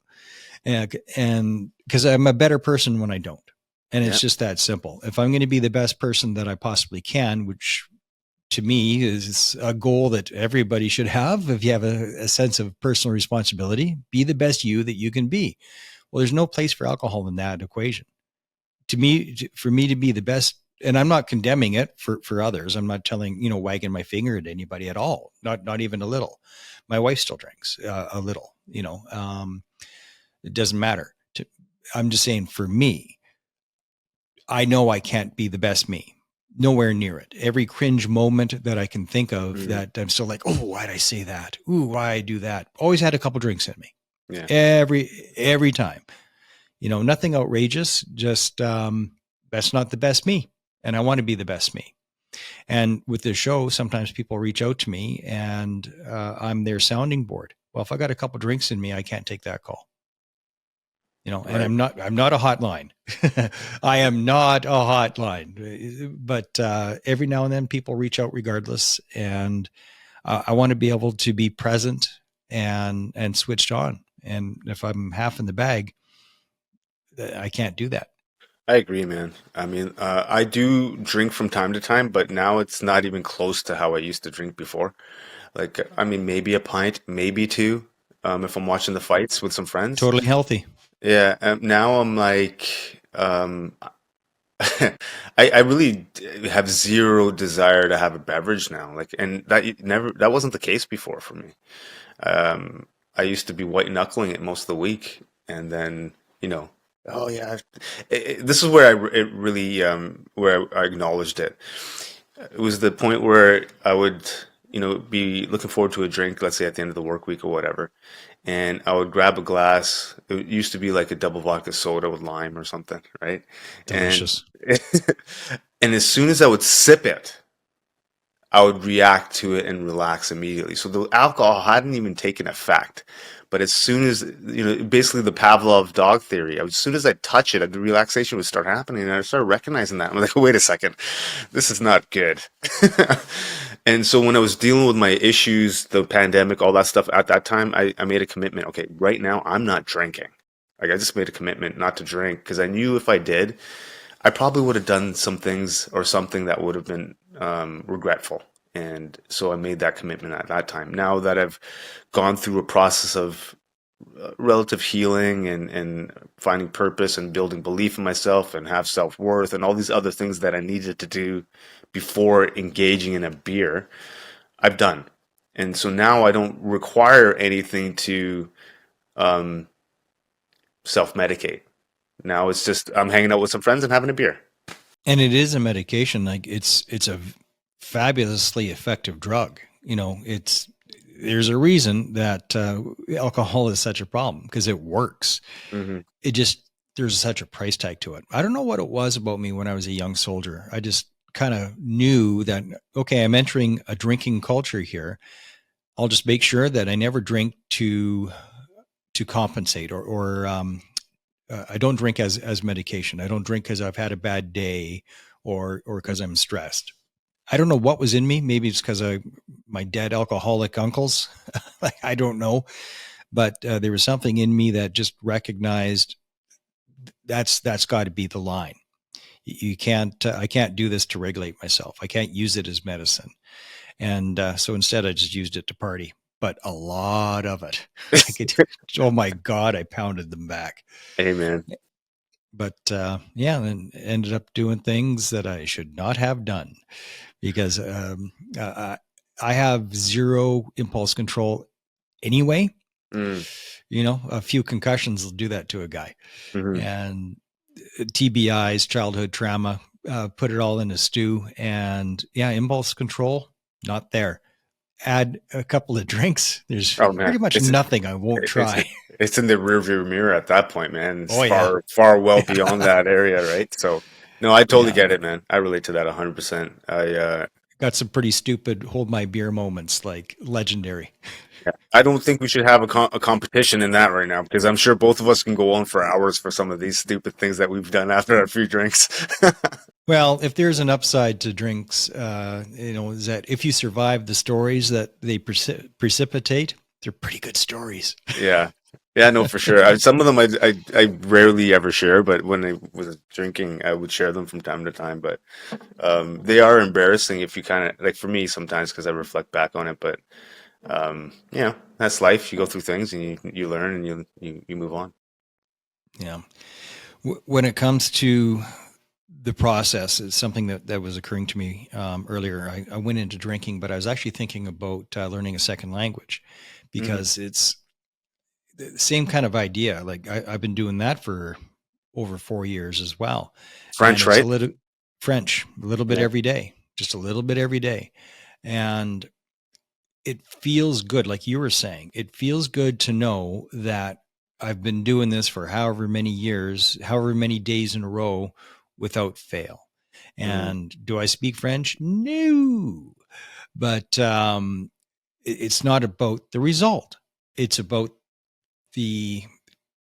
And because I'm a better person when I don't. And Yeah. it's just that simple. If I'm going to be the best person that I possibly can, which to me is a goal that everybody should have, if you have a sense of personal responsibility, be the best you that you can be. Well, there's no place for alcohol in that equation. To me, for me to be the best, and I'm not condemning it for others. I'm not telling, wagging my finger at anybody at all. Not even a little. My wife still drinks a little. It doesn't matter. I'm just saying, for me, I know I can't be the best me. Nowhere near it. Every cringe moment that I can think of Hmm. that I'm still like, oh, why'd I say that? Ooh, why I do that? Always had a couple drinks in me. Yeah. Every time. Nothing outrageous, just that's not the best me. And I want to be the best me. And with this show, sometimes people reach out to me and I'm their sounding board. Well, if I got a couple drinks in me, I can't take that call. And Right. I'm not a hotline. I am not a hotline, but every now and then people reach out regardless. And I want to be able to be present and switched on. And if I'm half in the bag, I can't do that. I agree, man. I mean, I do drink from time to time, but now it's not even close to how I used to drink before. Like, I mean, maybe a pint, maybe two, if I'm watching the fights with some friends. Totally healthy. Yeah, now I'm like, I really have zero desire to have a beverage now. Like, and that wasn't the case before for me. Um, I used to be white knuckling it most of the week, and then you know, oh yeah, this is where it really where I acknowledged it. It was the point where I would be looking forward to a drink, let's say at the end of the work week or whatever, and I would grab a glass. It used to be like a double vodka soda with lime or something, right? And Delicious. and as soon as I would sip it, I would react to it and relax immediately. So the alcohol hadn't even taken effect. But as soon as, basically the Pavlov dog theory, as soon as I touch it, the relaxation would start happening. And I started recognizing that. I'm like, wait a second, this is not good. And so when I was dealing with my issues, the pandemic, all that stuff at that time, I made a commitment. Okay, right now I'm not drinking. Like I just made a commitment not to drink because I knew if I did, I probably would have done some things or something that would have been regretful. And so I made that commitment at that time. Now that I've gone through a process of relative healing and finding purpose and building belief in myself and have self-worth and all these other things that I needed to do before engaging in a beer, I've done. And so now I don't require anything to um, self-medicate. Now it's just I'm hanging out with some friends and having a beer. And it is a medication. Like it's a fabulously effective drug. You know, it's there's a reason that alcohol is such a problem because it works. Hmm. It just there's such a price tag to it. I don't know what it was about me when I was a young soldier. I just kind of knew that okay, I'm entering a drinking culture here. I'll just make sure that I never drink to compensate or I don't drink as medication. I don't drink because I've had a bad day or because I'm stressed. I don't know what was in me. Maybe it's because of my dead alcoholic uncles. Like, I don't know, but there was something in me that just recognized that's got to be the line. You can't. I can't do this to regulate myself. I can't use it as medicine. And so instead, I just used it to party. But a lot of it, like it. Oh my God, I pounded them back. Amen. But yeah, and ended up doing things that I should not have done because I have zero impulse control anyway. Mm, You know, a few concussions will do that to a guy, hmm. and TBIs, childhood trauma, put it all in a stew. And yeah, impulse control, not there. Add a couple of drinks. There's Oh man, pretty much nothing I won't it's try. it's in the rearview mirror at that point, man. It's Oh yeah, far well yeah, beyond that area, right? So, no, I totally yeah. get it, man. I relate to that 100%. Got some pretty stupid hold my beer moments, like legendary. Yeah, I don't think we should have a competition in that right now because I'm sure both of us can go on for hours for some of these stupid things that we've done after a few drinks. Well, if there's an upside to drinks, is that if you survive the stories that they precipitate, they're pretty good stories. Yeah. Yeah, no, for sure. Some of them I rarely ever share, but when I was drinking, I would share them from time to time. But they are embarrassing if you kind of like for me sometimes because I reflect back on it. But that's life. You go through things and you learn and you move on. Yeah. When it comes to the process, it's something that was occurring to me earlier. I went into drinking, but I was actually thinking about learning a second language Hmm. because it's the same kind of idea. Like I've been doing that for over 4 years as well. And French, it's a right? little French, a little bit Yeah. every day, just a little bit every day. And it feels good. Like you were saying, it feels good to know that I've been doing this for however many years, however many days in a row without fail. Hmm. And do I speak French? No, but it's not about the result. It's about the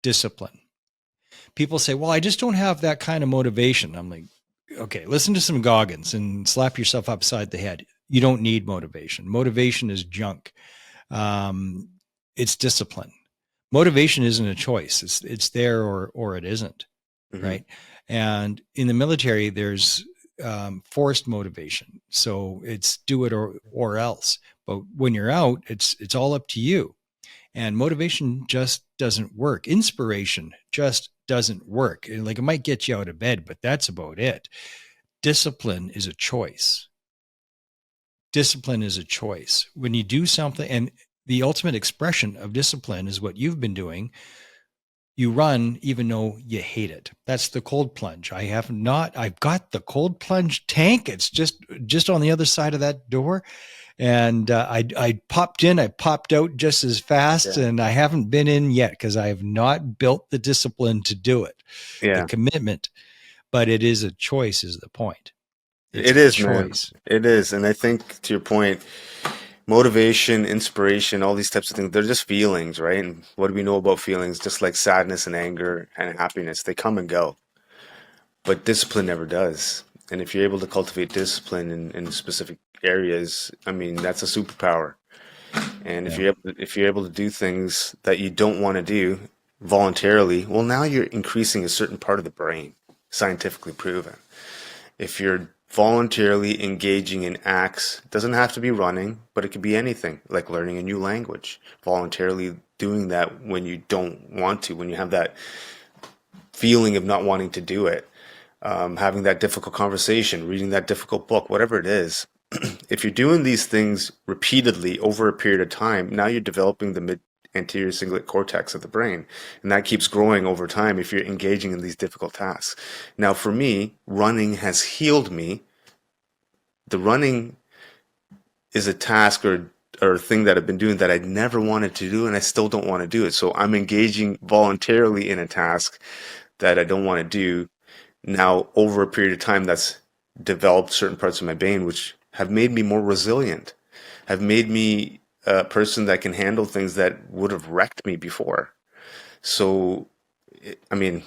discipline. People say, well, I just don't have that kind of motivation. I'm like, okay, listen to some Goggins and slap yourself upside the head. You don't need motivation. Motivation is junk. Um, it's discipline. Motivation isn't a choice. It's there or it isn't, Hmm. right? And in the military, there's forced motivation. So it's do it or else. But when you're out, it's all up to you. And motivation just doesn't work. Inspiration just doesn't work. And like it might get you out of bed, but that's about it. Discipline is a choice. Discipline is a choice. When you do something, and the ultimate expression of discipline is what you've been doing. You run even though you hate it. That's the cold plunge. I've got the cold plunge tank. It's just on the other side of that door. And I popped in, I popped out just as fast, Yeah. and I haven't been in yet because I have not built the discipline to do it, the Yeah. commitment. But it is a choice, is the point. It's It a is, man. choice. It is. And I think to your point, motivation, inspiration, all these types of things, they're just feelings, right? And what do we know about feelings? Just like sadness and anger and happiness, they come and go. But discipline never does. And if you're able to cultivate discipline in specific areas, I mean, that's a superpower. And Yeah. if you're able to do things that you don't want to do voluntarily, well, now you're increasing a certain part of the brain, scientifically proven. If you're voluntarily engaging in acts, it doesn't have to be running, but it could be anything, like learning a new language. Voluntarily doing that when you don't want to, when you have that feeling of not wanting to do it, having that difficult conversation, reading that difficult book, whatever it is. If you're doing these things repeatedly over a period of time, now you're developing the mid anterior cingulate cortex of the brain, and that keeps growing over time if you're engaging in these difficult tasks. Now, for me, running has healed me. The running is a task or a thing that I've been doing that I never wanted to do, and I still don't want to do it. So I'm engaging voluntarily in a task that I don't want to do. Now, over a period of time, that's developed certain parts of my brain which have made me more resilient, have made me a person that can handle things that would have wrecked me before. So, I mean,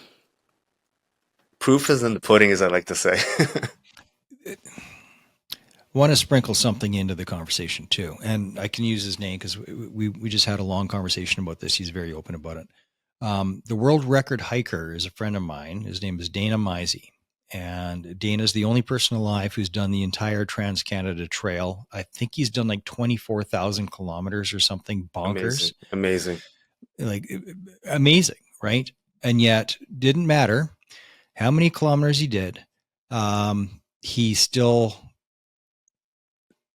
proof is in the pudding, as I like to say. Want to sprinkle something into the conversation too, and I can use his name because we just had a long conversation about this. He's very open about it. The world record hiker is a friend of mine. His name is Dana Meincke, and Dana's the only person alive who's done the entire Trans Canada Trail. I think he's done like 24,000 kilometers or something bonkers, Amazing, amazing. like amazing, right? And yet, didn't matter how many kilometers he did. He still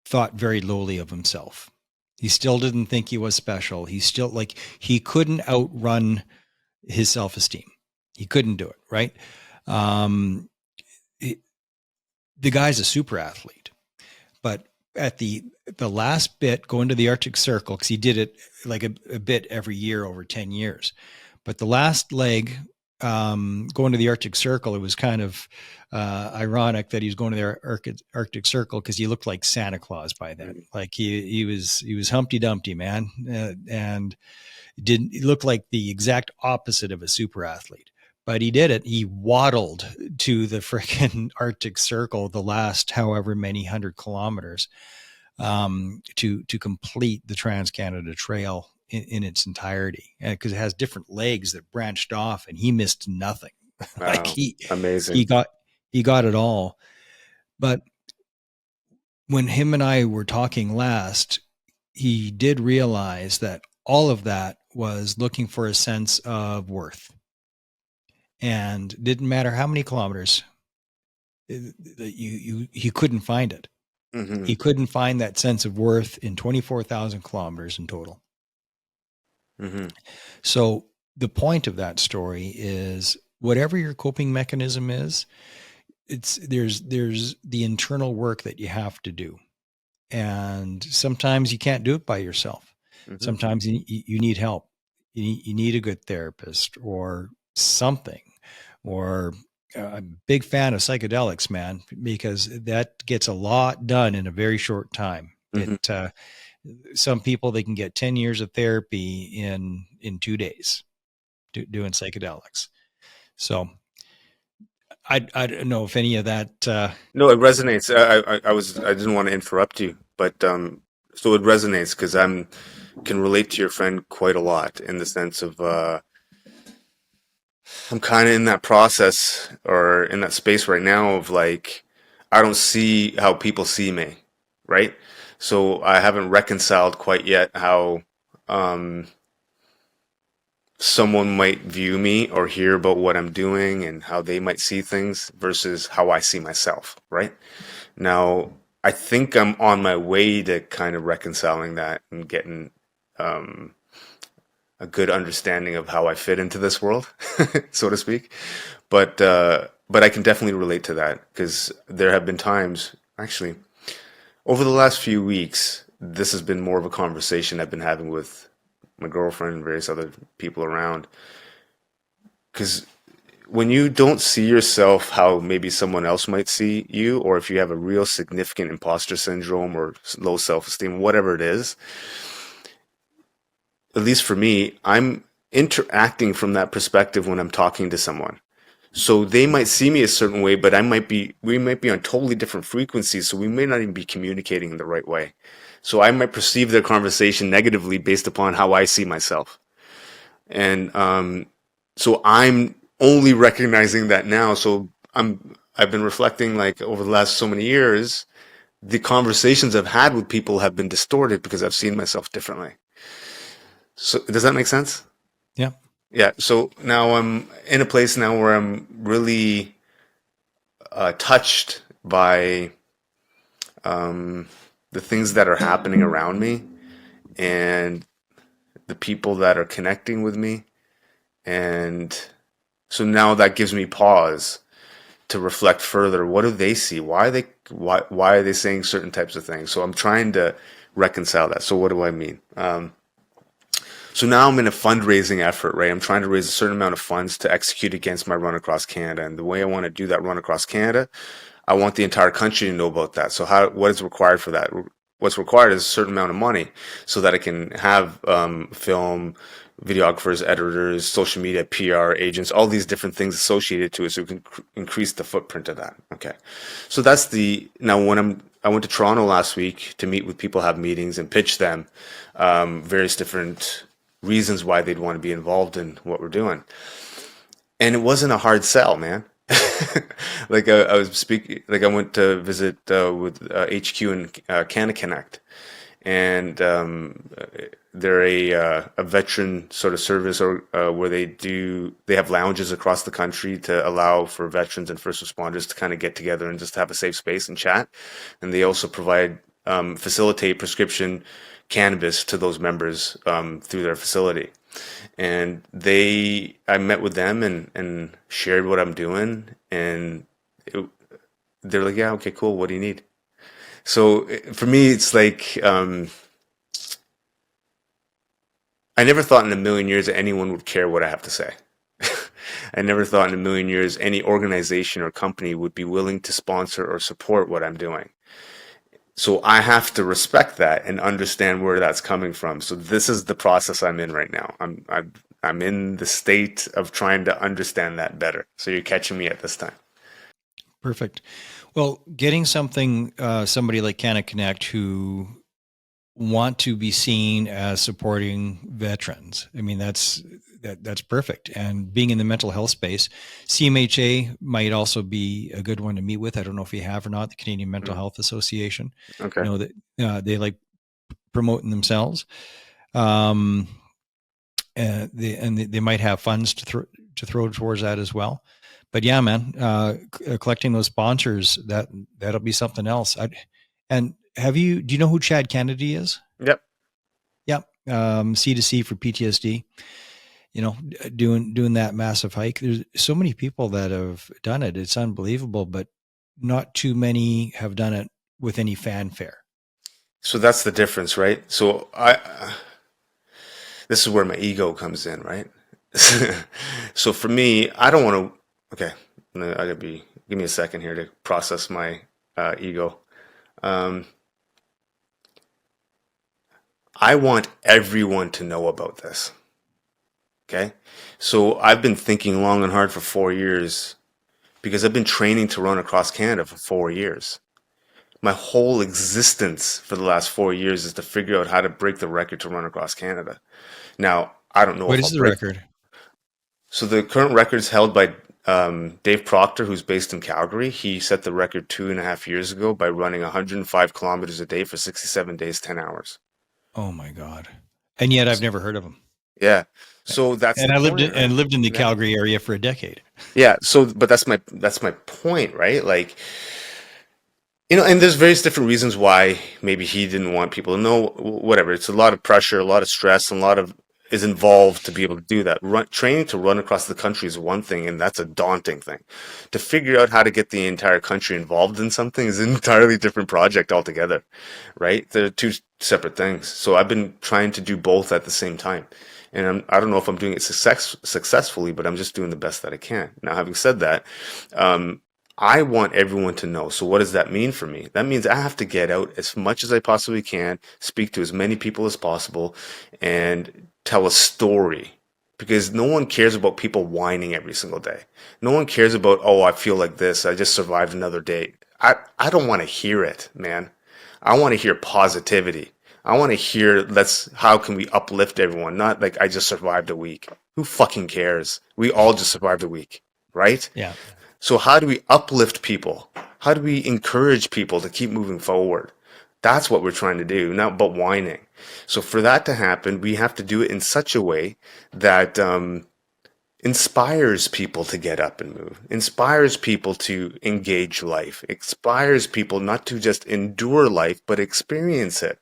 thought very lowly of himself. He still didn't think he was special. He still like he couldn't outrun his self-esteem. He couldn't do it, right? Um, he- the guy's a super athlete, but at the last bit, going to the Arctic Circle, because he did it like a bit every year over 10 years, but the last leg, going to the Arctic Circle, it was kind of ironic that he was going to the Arctic Circle because he looked like Santa Claus by then. Like he was Humpty Dumpty, man, and didn't he looked like the exact opposite of a super athlete. But he did it. He waddled to the freaking Arctic Circle the last however many 100 kilometers, to complete the Trans Canada Trail in its entirety, because it has different legs that branched off, and he missed nothing. Like Wow, he amazing. got he got it all. But when him and I were talking last, he did realize that all of that was looking for a sense of worth, and didn't matter how many kilometers he couldn't find it. Hmm. He couldn't find that sense of worth in 24,000 kilometers in total. Hmm. So the point of that story is whatever your coping mechanism is, there's the internal work that you have to do. And sometimes you can't do it by yourself. Hmm. Sometimes you need help. You need a good therapist or something. Or I'm a big fan of psychedelics, man, because that gets a lot done in a very short time. Hmm. Some people, they can get 10 years of therapy in 2 days doing psychedelics. So I don't know if any of that. No, it resonates. I didn't want to interrupt you, but so it resonates because I'm can relate to your friend quite a lot in the sense of I'm kind of in that process or in that space right now of like I don't see how people see me, right? So I haven't reconciled quite yet how um, someone might view me or hear about what I'm doing and how they might see things versus how I see myself, right? Now, I think I'm on my way to kind of reconciling that and getting um, a good understanding of how I fit into this world, so to speak. But I can definitely relate to that because there have been times, actually, over the last few weeks, this has been more of a conversation I've been having with my girlfriend and various other people around. Because when you don't see yourself how maybe someone else might see you, or if you have a real significant imposter syndrome or low self esteem, whatever it is, at least for me, I'm interacting from that perspective when I'm talking to someone. So they might see me a certain way, but we might be on totally different frequencies, so we may not even be communicating in the right way. So I might perceive their conversation negatively based upon how I see myself. And so I'm only recognizing that now. So I've been reflecting like over the last so many years, the conversations I've had with people have been distorted because I've seen myself differently. So does that make sense? Yeah. Yeah. So now I'm in a place now where I'm really touched by the things that are happening around me and the people that are connecting with me. And so now that gives me pause to reflect further. What do they see? Why are they saying certain types of things? So I'm trying to reconcile that. So what do I mean? So now I'm in a fundraising effort, right? I'm trying to raise a certain amount of funds to execute against my run across Canada. And the way I want to do that run across Canada, I want the entire country to know about that. So what is required for that? What's required is a certain amount of money so that I can have film, videographers, editors, social media, PR agents, all these different things associated to it, so we can increase the footprint of that. Okay, so now when I went to Toronto last week to meet with people, have meetings, and pitch them various different reasons why they'd want to be involved in what we're doing, and it wasn't a hard sell, man. Like I was speaking, like I went to visit with HQ in Canada Connect, and they're a veteran sort of service, or where they have lounges across the country to allow for veterans and first responders to kind of get together and just have a safe space and chat. And they also facilitate prescription cannabis to those members through their facility. And I met with them and shared what I'm doing, and they're like, yeah, okay, cool. What do you need? So for me, it's like, I never thought in a million years that anyone would care what I have to say. I never thought in a million years any organization or company would be willing to sponsor or support what I'm doing. So I have to respect that and understand where that's coming from. So this is the process I'm in right now. I'm in the state of trying to understand that better. So you're catching me at this time. Perfect. Well, getting somebody like Canada Connect who want to be seen as supporting veterans. I mean, that's perfect. And being in the mental health space, CMHA might also be a good one to meet with. I don't know if you have or not, the Canadian Mental Health Association. Okay. You know that they like promoting themselves. And they might have funds to throw towards that as well. But yeah, man, collecting those sponsors, that'll be something else. Do you know who Chad Kennedy is? Yep. Yep. C2C for PTSD, doing that massive hike. There's so many people that have done it. It's unbelievable, but not too many have done it with any fanfare. So that's the difference, right? So this is where my ego comes in, right? So for me, I don't want to, okay, give me a second here to process my ego. I want everyone to know about this. Okay. So I've been thinking long and hard for 4 years because I've been training to run across Canada for 4 years. My whole existence for the last 4 years is to figure out how to break the record to run across Canada. Now, I don't know What if is I'll the break. record? So the current record is held by Dave Proctor, who's based in Calgary. He set the record 2.5 years ago by running 105 kilometers a day for 67 days, 10 hours. Oh my God. And yet I've never heard of them. Yeah. So that's And the I point, right? lived in the Yeah. Calgary area for a decade. Yeah. So, but that's my point, right? Like, and there's various different reasons why maybe he didn't want people to know, whatever. It's a lot of pressure, a lot of stress, and a lot of is involved to be able to do that. Training to run across the country is one thing, and that's a daunting thing. To figure out how to get the entire country involved in something is an entirely different project altogether, right? They're two separate things. So I've been trying to do both at the same time. And I don't know if I'm doing it successfully, but I'm just doing the best that I can. Now, having said that, I want everyone to know. So what does that mean for me? That means I have to get out as much as I possibly can, speak to as many people as possible, and tell a story. because no one cares about people whining every single day. No one cares about, oh, I feel like this. I just survived another day. I don't want to hear it, man. I want to hear positivity. I want to hear how can we uplift everyone? Not like I just survived a week. Who fucking cares? We all just survived a week, right? Yeah. So how do we uplift people? How do we encourage people to keep moving forward? That's what we're trying to do, not but whining. So for that to happen, we have to do it in such a way that inspires people to get up and move, inspires people to engage life, inspires people not to just endure life, but experience it.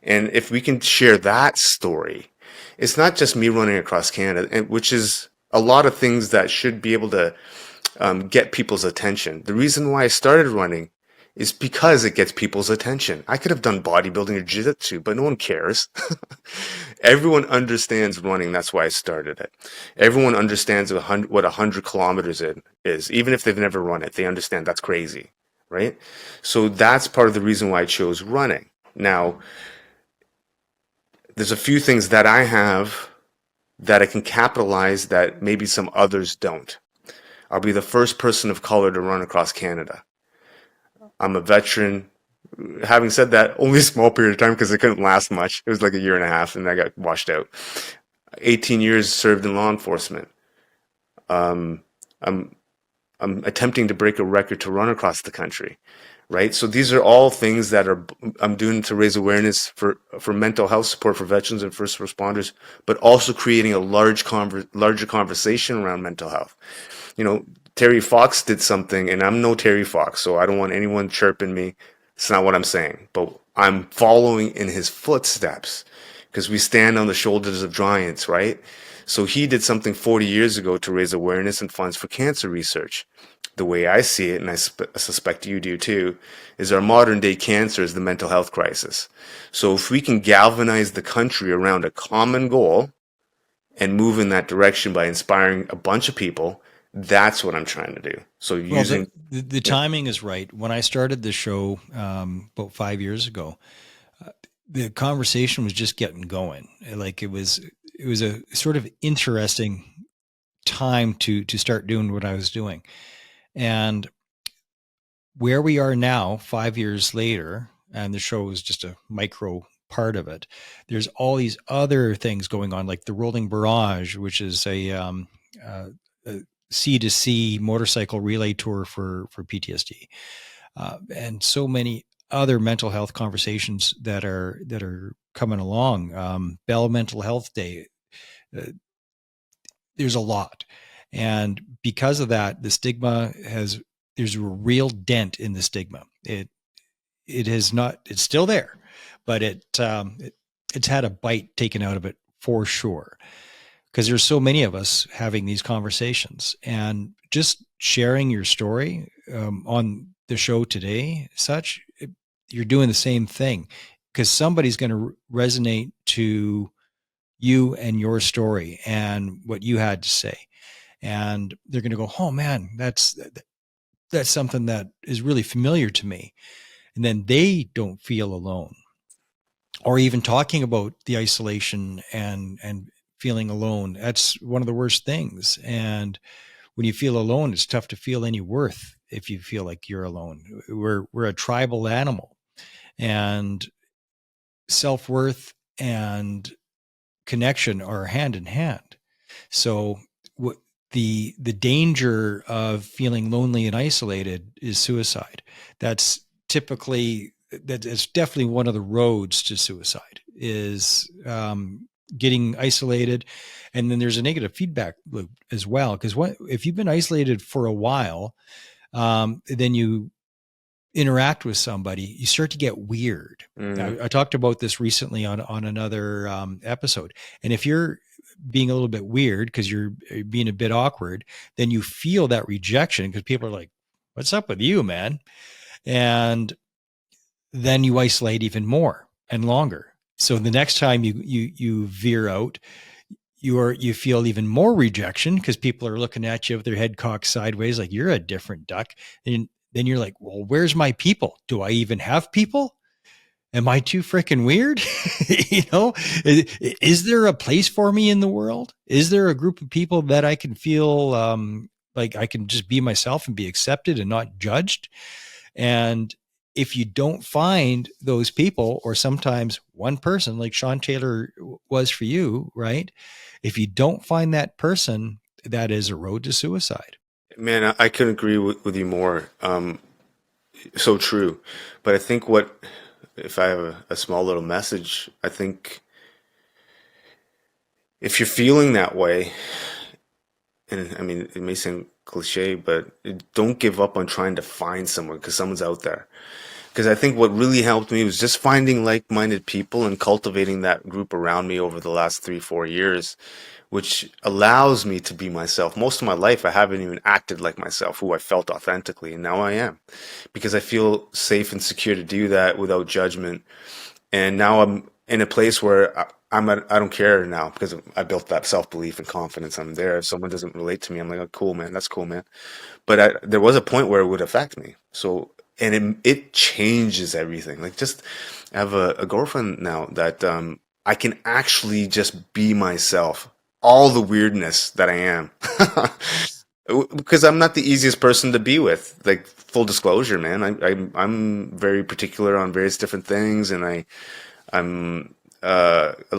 And if we can share that story, it's not just me running across Canada, and which is a lot of things that should be able to get people's attention. The reason why I started running is because it gets people's attention. I could have done bodybuilding or jiu-jitsu, but no one cares. Everyone understands running. That's why I started it. Everyone understands what 100 kilometers is. Even if they've never run it, they understand that's crazy, right? So that's part of the reason why I chose running. Now, there's a few things that I have that I can capitalize that maybe some others don't. I'll be the first person of color to run across Canada. I'm a veteran. Having said that, only a small period of time because it couldn't last much. It was like a year and a half and I got washed out. 18 years served in law enforcement. I'm attempting to break a record to run across the country, right? So these are all things that I'm doing to raise awareness for mental health support for veterans and first responders, but also creating a larger conversation around mental health. You know, Terry Fox did something, and I'm no Terry Fox, so I don't want anyone chirping me. It's not what I'm saying, but I'm following in his footsteps because we stand on the shoulders of giants, right? So he did something 40 years ago to raise awareness and funds for cancer research. The way I see it, and I suspect you do too, is our modern day cancer is the mental health crisis. So if we can galvanize the country around a common goal and move in that direction by inspiring a bunch of people, that's what I'm trying to do. So using the timing is right. When I started the show about 5 years ago, the conversation was just getting going. Like it was a sort of interesting time to start doing what I was doing. And where we are now, 5 years later, and the show is just a micro part of it, there's all these other things going on, like the Rolling Barrage, which is a C2C motorcycle relay tour for PTSD, and so many other mental health conversations that are coming along. Bell Mental Health Day. There's a lot, and because of that, the stigma there's a real dent in the stigma. It has not. It's still there, but it's had a bite taken out of it for sure. Because there's so many of us having these conversations, and just sharing your story on the show today, you're doing the same thing because somebody's going to resonate to you and your story and what you had to say, and they're going to go, "Oh man, that's something that is really familiar to me," and then they don't feel alone, or even talking about the isolation and feeling alone. That's one of the worst things. And when you feel alone, it's tough to feel any worth if you feel like you're alone. We're a tribal animal, and self-worth and connection are hand in hand. So the danger of feeling lonely and isolated is suicide. That's definitely one of the roads to suicide is getting isolated. And then there's a negative feedback loop as well. Because if you've been isolated for a while, then you interact with somebody, you start to get weird. I talked about this recently on another episode. And if you're being a little bit weird because you're being a bit awkward, then you feel that rejection because people are like, "What's up with you, man?" And then you isolate even more and longer. So the next time you veer out, you feel even more rejection because people are looking at you with their head cocked sideways, like you're a different duck. And then you're like, "Well, where's my people? Do I even have people?" Am I too freaking weird? You know, is there a place for me in the world? Is there a group of people that I can feel like I can just be myself and be accepted and not judged? And if you don't find those people, or sometimes one person like Sean Taylor was for you, right? If you don't find that person, that is a road to suicide. Man, I couldn't agree with you more. So true. But I think what, if I have a small little message, I think if you're feeling that way, and I mean, it may seem cliche, but don't give up on trying to find someone because someone's out there. Because I think what really helped me was just finding like-minded people and cultivating that group around me over the last 3, 4 years, which allows me to be myself. Most of my life, I haven't even acted like myself, who I felt authentically, and now I am, because I feel safe and secure to do that without judgment. And now I'm in a place where I don't care now because I built that self-belief and confidence. I'm there. If someone doesn't relate to me, I'm like, oh, cool, man, that's cool, man. But there was a point where it would affect me. So, and it changes everything. Like, just I have a girlfriend now that I can actually just be myself, all the weirdness that I am, because I'm not the easiest person to be with. Like, full disclosure, man, I'm very particular on various different things, and I'm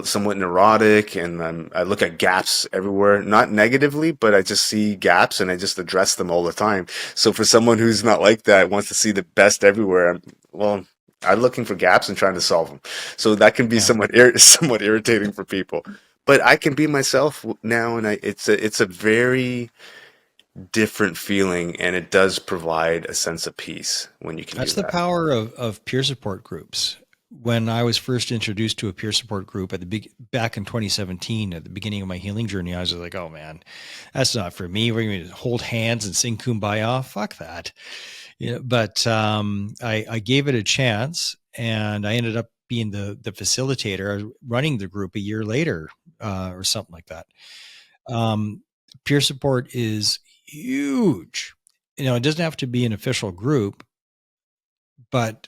somewhat neurotic, and I look at gaps everywhere, not negatively, but I just see gaps and I just address them all the time. So for someone who's not like that, wants to see the best everywhere, well, I'm looking for gaps and trying to solve them. So that can be Yeah. somewhat irritating for people. But I can be myself now, and it's a very different feeling, and it does provide a sense of peace when you can do That's the that. power of peer support groups. When I was first introduced to a peer support group at the back in 2017, at the beginning of my healing journey, I was like, "Oh man, that's not for me. We're going to hold hands and sing "Kumbaya." Fuck that." Yeah, but I gave it a chance, and I ended up being the facilitator. I was running the group a year later, or something like that. Um, Peer support is huge. You know, it doesn't have to be an official group, but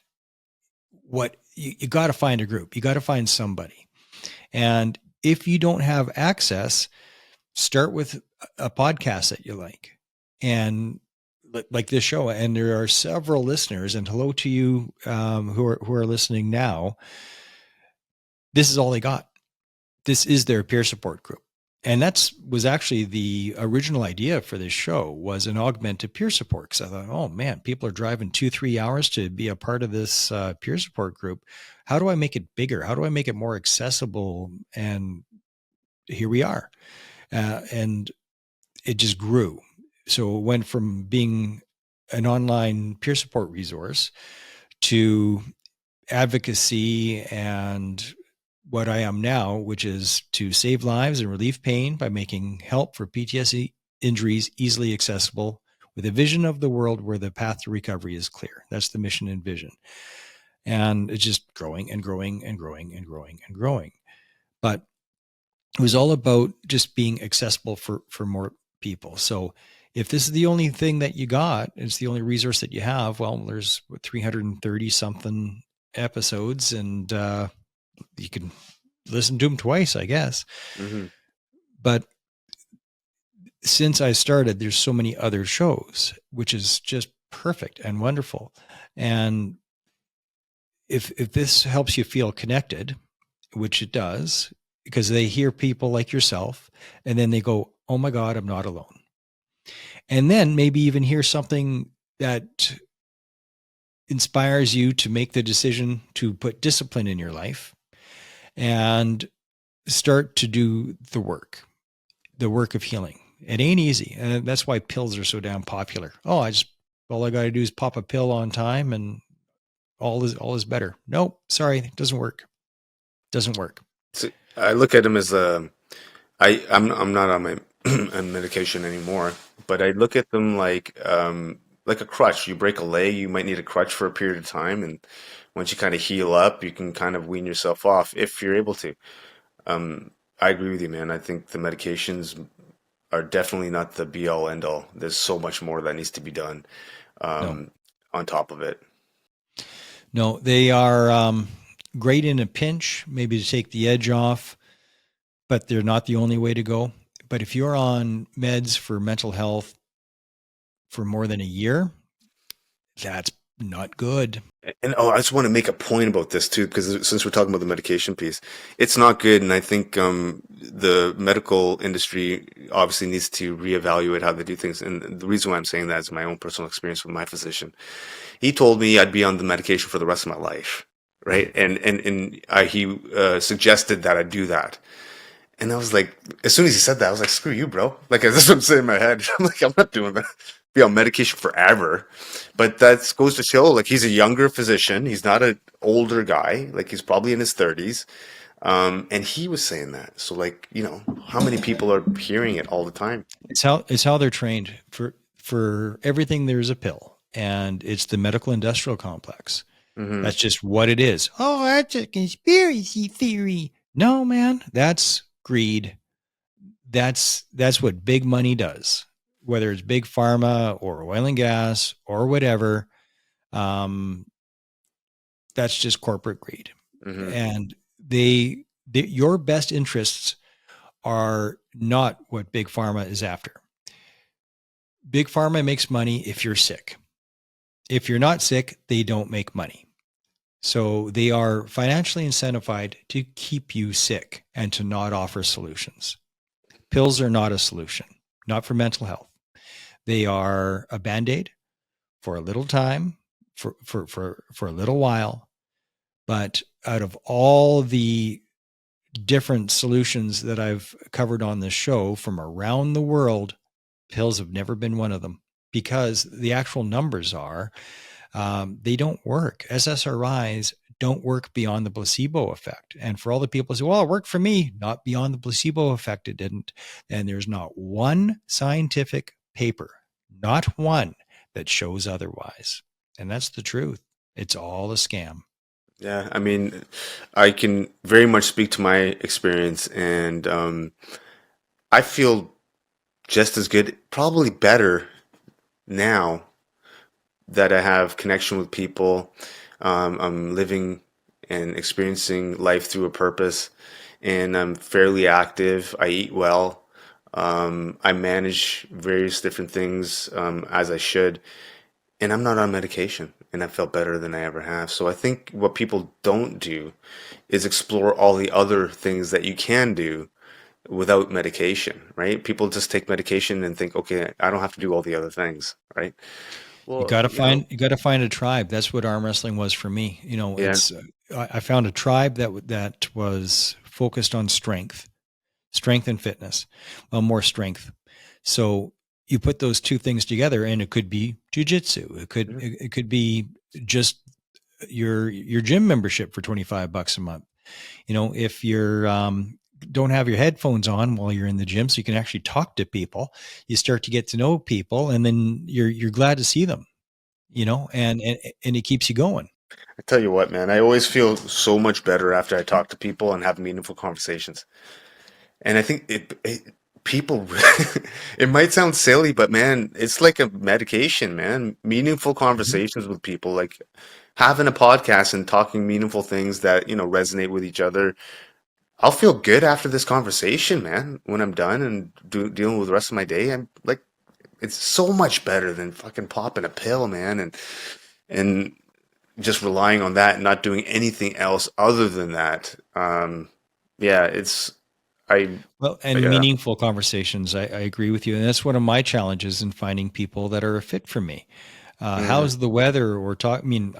what you got to find a group. You got to find somebody. And if you don't have access, start with a podcast that you like, and like this show. And there are several listeners, and hello to you who are listening now. This is all they got. This is their peer support group. And that's was actually the original idea for this show, was an augmented peer support. Because I thought, oh man, people are driving 2-3 hours to be a part of this peer support group. How do I make it bigger? How do I make it more accessible? And here we are. And it just grew. So it went from being an online peer support resource to advocacy and what I am now, which is to save lives and relieve pain by making help for PTSD injuries easily accessible, with a vision of the world where the path to recovery is clear. That's the mission and vision. And it's just growing and growing and growing and growing and growing. But it was all about just being accessible for more people. So if this is the only thing that you got, it's the only resource that you have, well, there's 330 something episodes, and you can listen to them twice, I guess. Hmm. But since I started, there's so many other shows, which is just perfect and wonderful. And if this helps you feel connected, which it does, because they hear people like yourself, and then they go, "Oh my God, I'm not alone." And then maybe even hear something that inspires you to make the decision to put discipline in your life and start to do the work of healing. It ain't easy. And that's why pills are so damn popular. Oh, all I got to do is pop a pill on time and all is better. Nope, sorry, it doesn't work. Doesn't work. So I look at them as I'm not on my on medication anymore, but I look at them like a crutch. You break a leg, you might need a crutch for a period of time, and once you kind of heal up, you can kind of wean yourself off if you're able to. Um, I agree with you, man. I think the medications are definitely not the be all end all. There's so much more that needs to be done No. um, on top of it. No, they are. great in a pinch, maybe to take the edge off, but they're not the only way to go. But if you're on meds for mental health for more than a year, that's not good. And I just want to make a point about this too, because since we're talking about the medication piece, it's not good, and I think the medical industry obviously needs to reevaluate how they do things. And the reason why I'm saying that is my own personal experience with my physician. He told me I'd be on the medication for the rest of my life, right? And he suggested that I do that. And I was like, as soon as he said that, I was like, screw you, bro. Like, that's what I'm saying in my head. I'm like, I'm not doing that. Be on medication forever. But that goes to show, like, he's a younger physician. He's not an older guy. Like, he's probably in his 30s. And he was saying that. So, like, how many people are hearing it all the time? It's how they're trained. For everything there's a pill, and it's the medical industrial complex. Hmm. That's just what it is. Oh, that's a conspiracy theory. No, man, that's greed. That's what big money does. Whether it's big pharma or oil and gas or whatever, um, that's just corporate greed. Hmm. And your best interests are not what big pharma is after. Big pharma makes money if you're sick. If you're not sick, they don't make money. So they are financially incentivized to keep you sick and to not offer solutions. Pills are not a solution, not for mental health. They are a band-aid for a little time, for a little while. But out of all the different solutions that I've covered on this show from around the world, pills have never been one of them, because the actual numbers are they don't work. SSRIs don't work beyond the placebo effect. And for all the people who say, well, it worked for me, not beyond the placebo effect, it didn't. And there's not one scientific paper, not one, that shows otherwise. And that's the truth. It's all a scam. Yeah, I mean, I can very much speak to my experience, and I feel just as good, probably better now that I have connection with people. I'm living and experiencing life through a purpose, and I'm fairly active. I eat well. I manage various different things as I should, and I'm not on medication. And I felt better than I ever have. So I think what people don't do is explore all the other things that you can do without medication, right? People just take medication and think, okay, I don't have to do all the other things, right? You Well, got to find a tribe. That's what arm wrestling was for me. yeah. It's I found a tribe that was focused on strength and fitness. Well, more strength. So you put those two things together, and it could be jujitsu. It could Mhm. it could be just your gym membership for $25 a month. If you're don't have your headphones on while you're in the gym, so you can actually talk to people, you start to get to know people, and then you're glad to see them. And it keeps you going. I tell you what, man, I always feel so much better after I talk to people and have meaningful conversations. And I think people, it might sound silly, but man, it's like a medication, man. Meaningful Mhm. conversations with people, like having a podcast and talking meaningful things that, resonate with each other. I'll feel good after this conversation, man. When I'm done and dealing with the rest of my day, I'm like, it's so much better than fucking popping a pill, man, and just relying on that and not doing anything else other than that. Yeah, I, Well, and yeah. meaningful conversations. I agree with you, and that's one of my challenges in finding people that are a fit for me. Mhm. How's the weather? Or talk. I mean,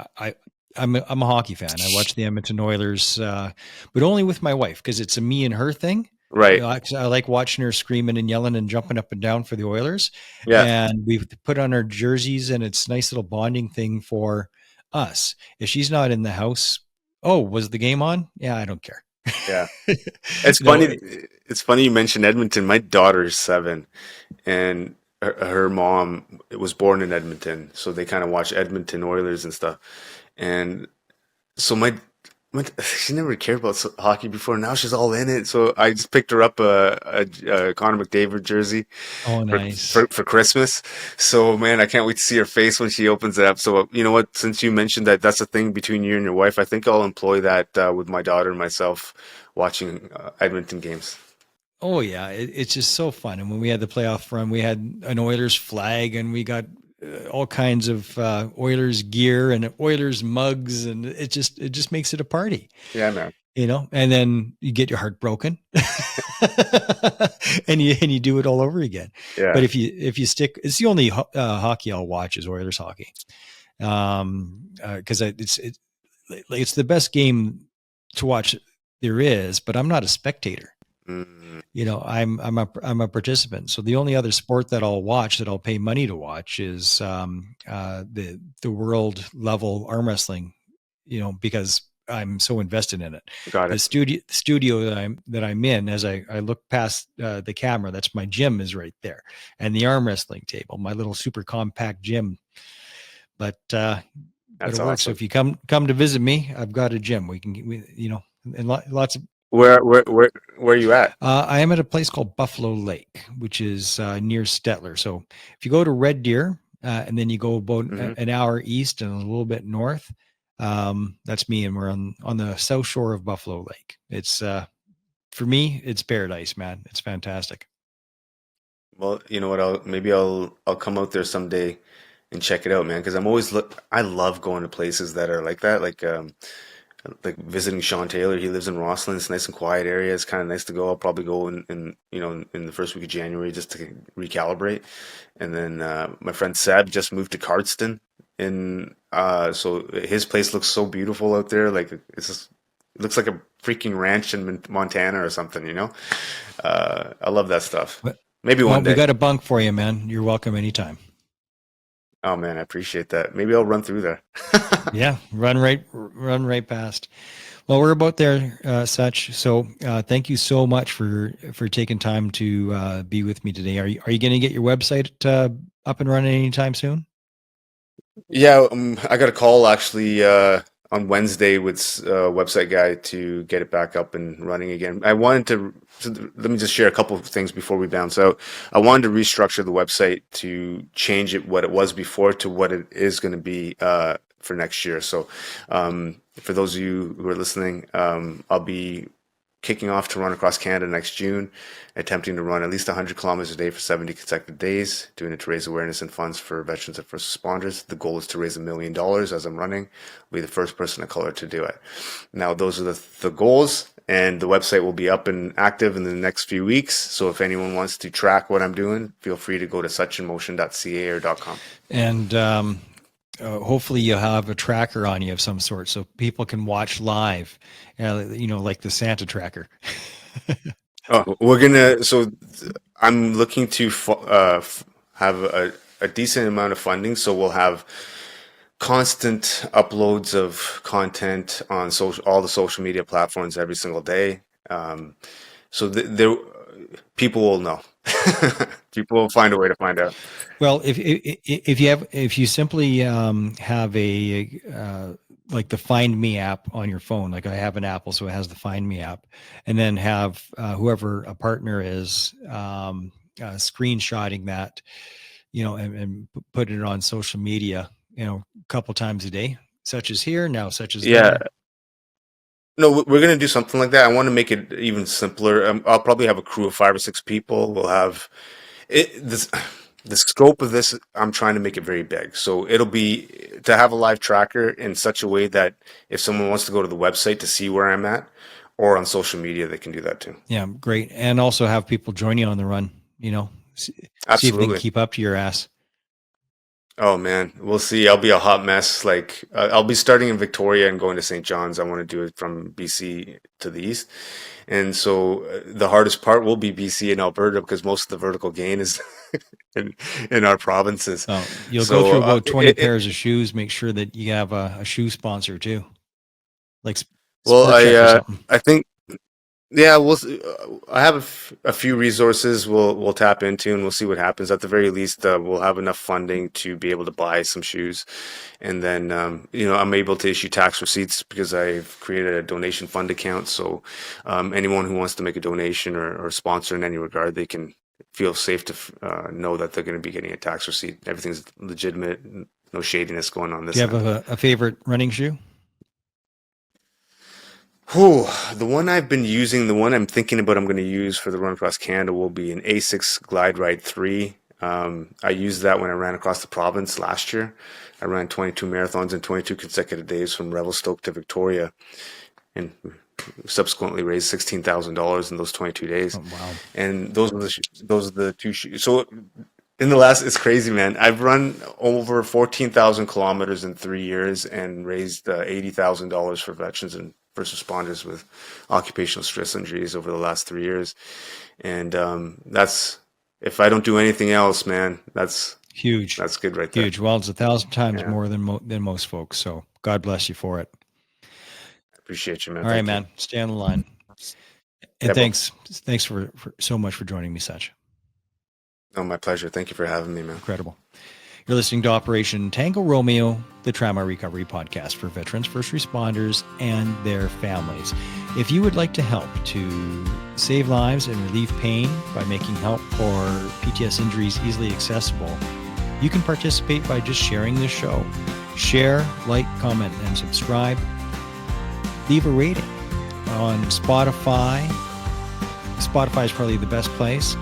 I'm a hockey fan. I watch the Edmonton Oilers, but only with my wife, because it's a me and her thing. Right. I like watching her screaming and yelling and jumping up and down for the Oilers, Yeah. and we put on our jerseys, and it's a nice little bonding thing for us. If she's not in the house, oh, was the game on? Yeah, I don't care. Yeah. you It's know, funny. It's funny you mentioned Edmonton. My daughter's 7, and her mom was born in Edmonton, so they kind of watch Edmonton Oilers and stuff. And so she never cared about hockey before. Now she's all in it. So I just picked her up a Connor McDavid jersey Oh, for, nice. for Christmas. So man, I can't wait to see her face when she opens it up. So you know what? Since you mentioned that that's a thing between you and your wife, I think I'll employ that with my daughter and myself watching Edmonton games. Oh yeah, it's just so fun. And when we had the playoff run, we had an Oilers flag, and we got all kinds of Oilers gear and Oilers mugs, and it just makes it a party, Yeah, man. And then you get your heart broken, and you do it all over again. But Yeah, if you stick, it's the only hockey I'll watch is Oilers hockey, because it's the best game to watch there is. But I'm not a spectator. mm, I'm a participant. So the only other sport that I'll watch, that I'll pay money to watch, is the world level arm wrestling. Because I'm so invested in it. got The it. studio that I'm in, as I look past the camera, that's my gym is right there, and the arm wrestling table, my little super compact gym. But That's it works. So awesome. if you come to visit me, I've got a gym. And lots of. Where are you at? I am at a place called Buffalo Lake, which is near Stettler. So if you go to Red Deer, and then you go about Hmm. an hour east and a little bit north, that's me, and we're on the south shore of Buffalo Lake. It's for me, it's paradise, man. It's fantastic. Well, you know what? I'll come out there someday and check it out, man. Because I love going to places that are like that, like visiting Sean Taylor. He lives in Rossland. It's a nice and quiet area. It's kind of nice to go. I'll probably go in the first week of January just to recalibrate. And then my friend Seb just moved to Cardston, and so his place looks so beautiful out there. Like it looks like a freaking ranch in Montana or something. I love that stuff. But Maybe well, one we day. got a bunk for you, man. You're welcome anytime. Oh man, I appreciate that. Maybe I'll run through there. Yeah, run right past. Well, we're about there, Such. So, thank you so much for taking time to be with me today. Are you going to get your website up and running anytime soon? Yeah, I got a call actually on Wednesday with a website guy to get it back up and running again. Let me just share a couple of things before we bounce out. I wanted to restructure the website to change it what it was before to what it is going to be for next year. So, for those of you who are listening, I'll be kicking off to run across Canada next June, attempting to run at least 100 kilometers a day for 70 consecutive days, doing it to raise awareness and funds for veterans and first responders. The goal is to raise $1 million as I'm running. I'll be the first person of color to do it. Now, those are the goals, and the website will be up and active in the next few weeks. So if anyone wants to track what I'm doing, feel free to go to suchinmotion.ca or .com. And hopefully you'll have a tracker on you of some sort, so people can watch live. Like the Santa tracker. Oh, we're gonna. So I'm looking to have a decent amount of funding, so we'll have constant uploads of content on all the social media platforms every single day. So there, people will know. People will find a way to find out. Well, if you simply have a like the Find Me app on your phone, like I have an Apple, so it has the Find Me app, and then have whoever a partner is screenshotting that, and put it on social media, a couple times a day, such as here now, such as Yeah, there. no, we're gonna do something like that. I want to make it even simpler. I'll probably have a crew of 5 or 6 people. We'll have this the scope of this. I'm trying to make it very big, so it'll be to have a live tracker in such a way that if someone wants to go to the website to see where I'm at, or on social media, they can do that too. Yeah, great, and also have people join you on the run. See if they can Absolutely. keep up to your ass. Oh man, we'll see. I'll be a hot mess. Like I'll be starting in Victoria and going to St. John's. I want to do it from BC to the east, and so the hardest part will be BC and Alberta because most of the vertical gain is in in our provinces. You'll go So through about 20 pairs of shoes. Make sure that you have a shoe sponsor too, like well, Sport Check or something. I think. Yeah, I have a few resources we'll tap into, and we'll see what happens. At the very least, we'll have enough funding to be able to buy some shoes, and then I'm able to issue tax receipts because I've created a donation fund account. So anyone who wants to make a donation or sponsor in any regard, they can feel safe to know that they're going to be getting a tax receipt. Everything's legitimate, no shadiness going on Do this you have end. a favorite running shoe? Whew, the one I've been using, the one I'm thinking about I'm going to use for the run across Canada will be an Asics Glide Ride 3. I used that when I ran across the province last year. I ran 22 marathons in 22 consecutive days from Revelstoke to Victoria, and subsequently raised $16,000 in those 22 days. Oh, wow. And those are the two shoes. So in the last, it's crazy, man. I've run over 14,000 kilometers in 3 years and raised $80,000 for veterans and first responders with occupational stress injuries over the last 3 years. And that's, if I don't do anything else, man, that's Huge. that's good right there. Huge. Well, it's 1,000 times Yeah, more than most folks. So God bless you for it. appreciate you, man. All right, Thank you. man. Stay on the line. Yeah, And bro. thanks for so much for joining me, Sach. No, my pleasure. Thank you for having me, man. Incredible. You're listening to Operation Tango Romeo, the trauma recovery podcast for veterans, first responders, and their families. If you would like to help to save lives and relieve pain by making help for PTS injuries easily accessible, you can participate by just sharing this show. Share, like, comment, and subscribe. Leave a rating on Spotify. Spotify is probably the best place.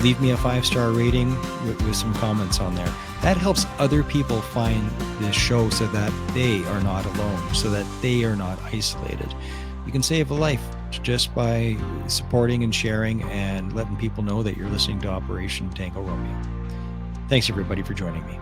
Leave me a 5-star rating with some comments on there. That helps other people find this show so that they are not alone, so that they are not isolated. You can save a life just by supporting and sharing and letting people know that you're listening to Operation Tango Romeo. Thanks, everybody, for joining me.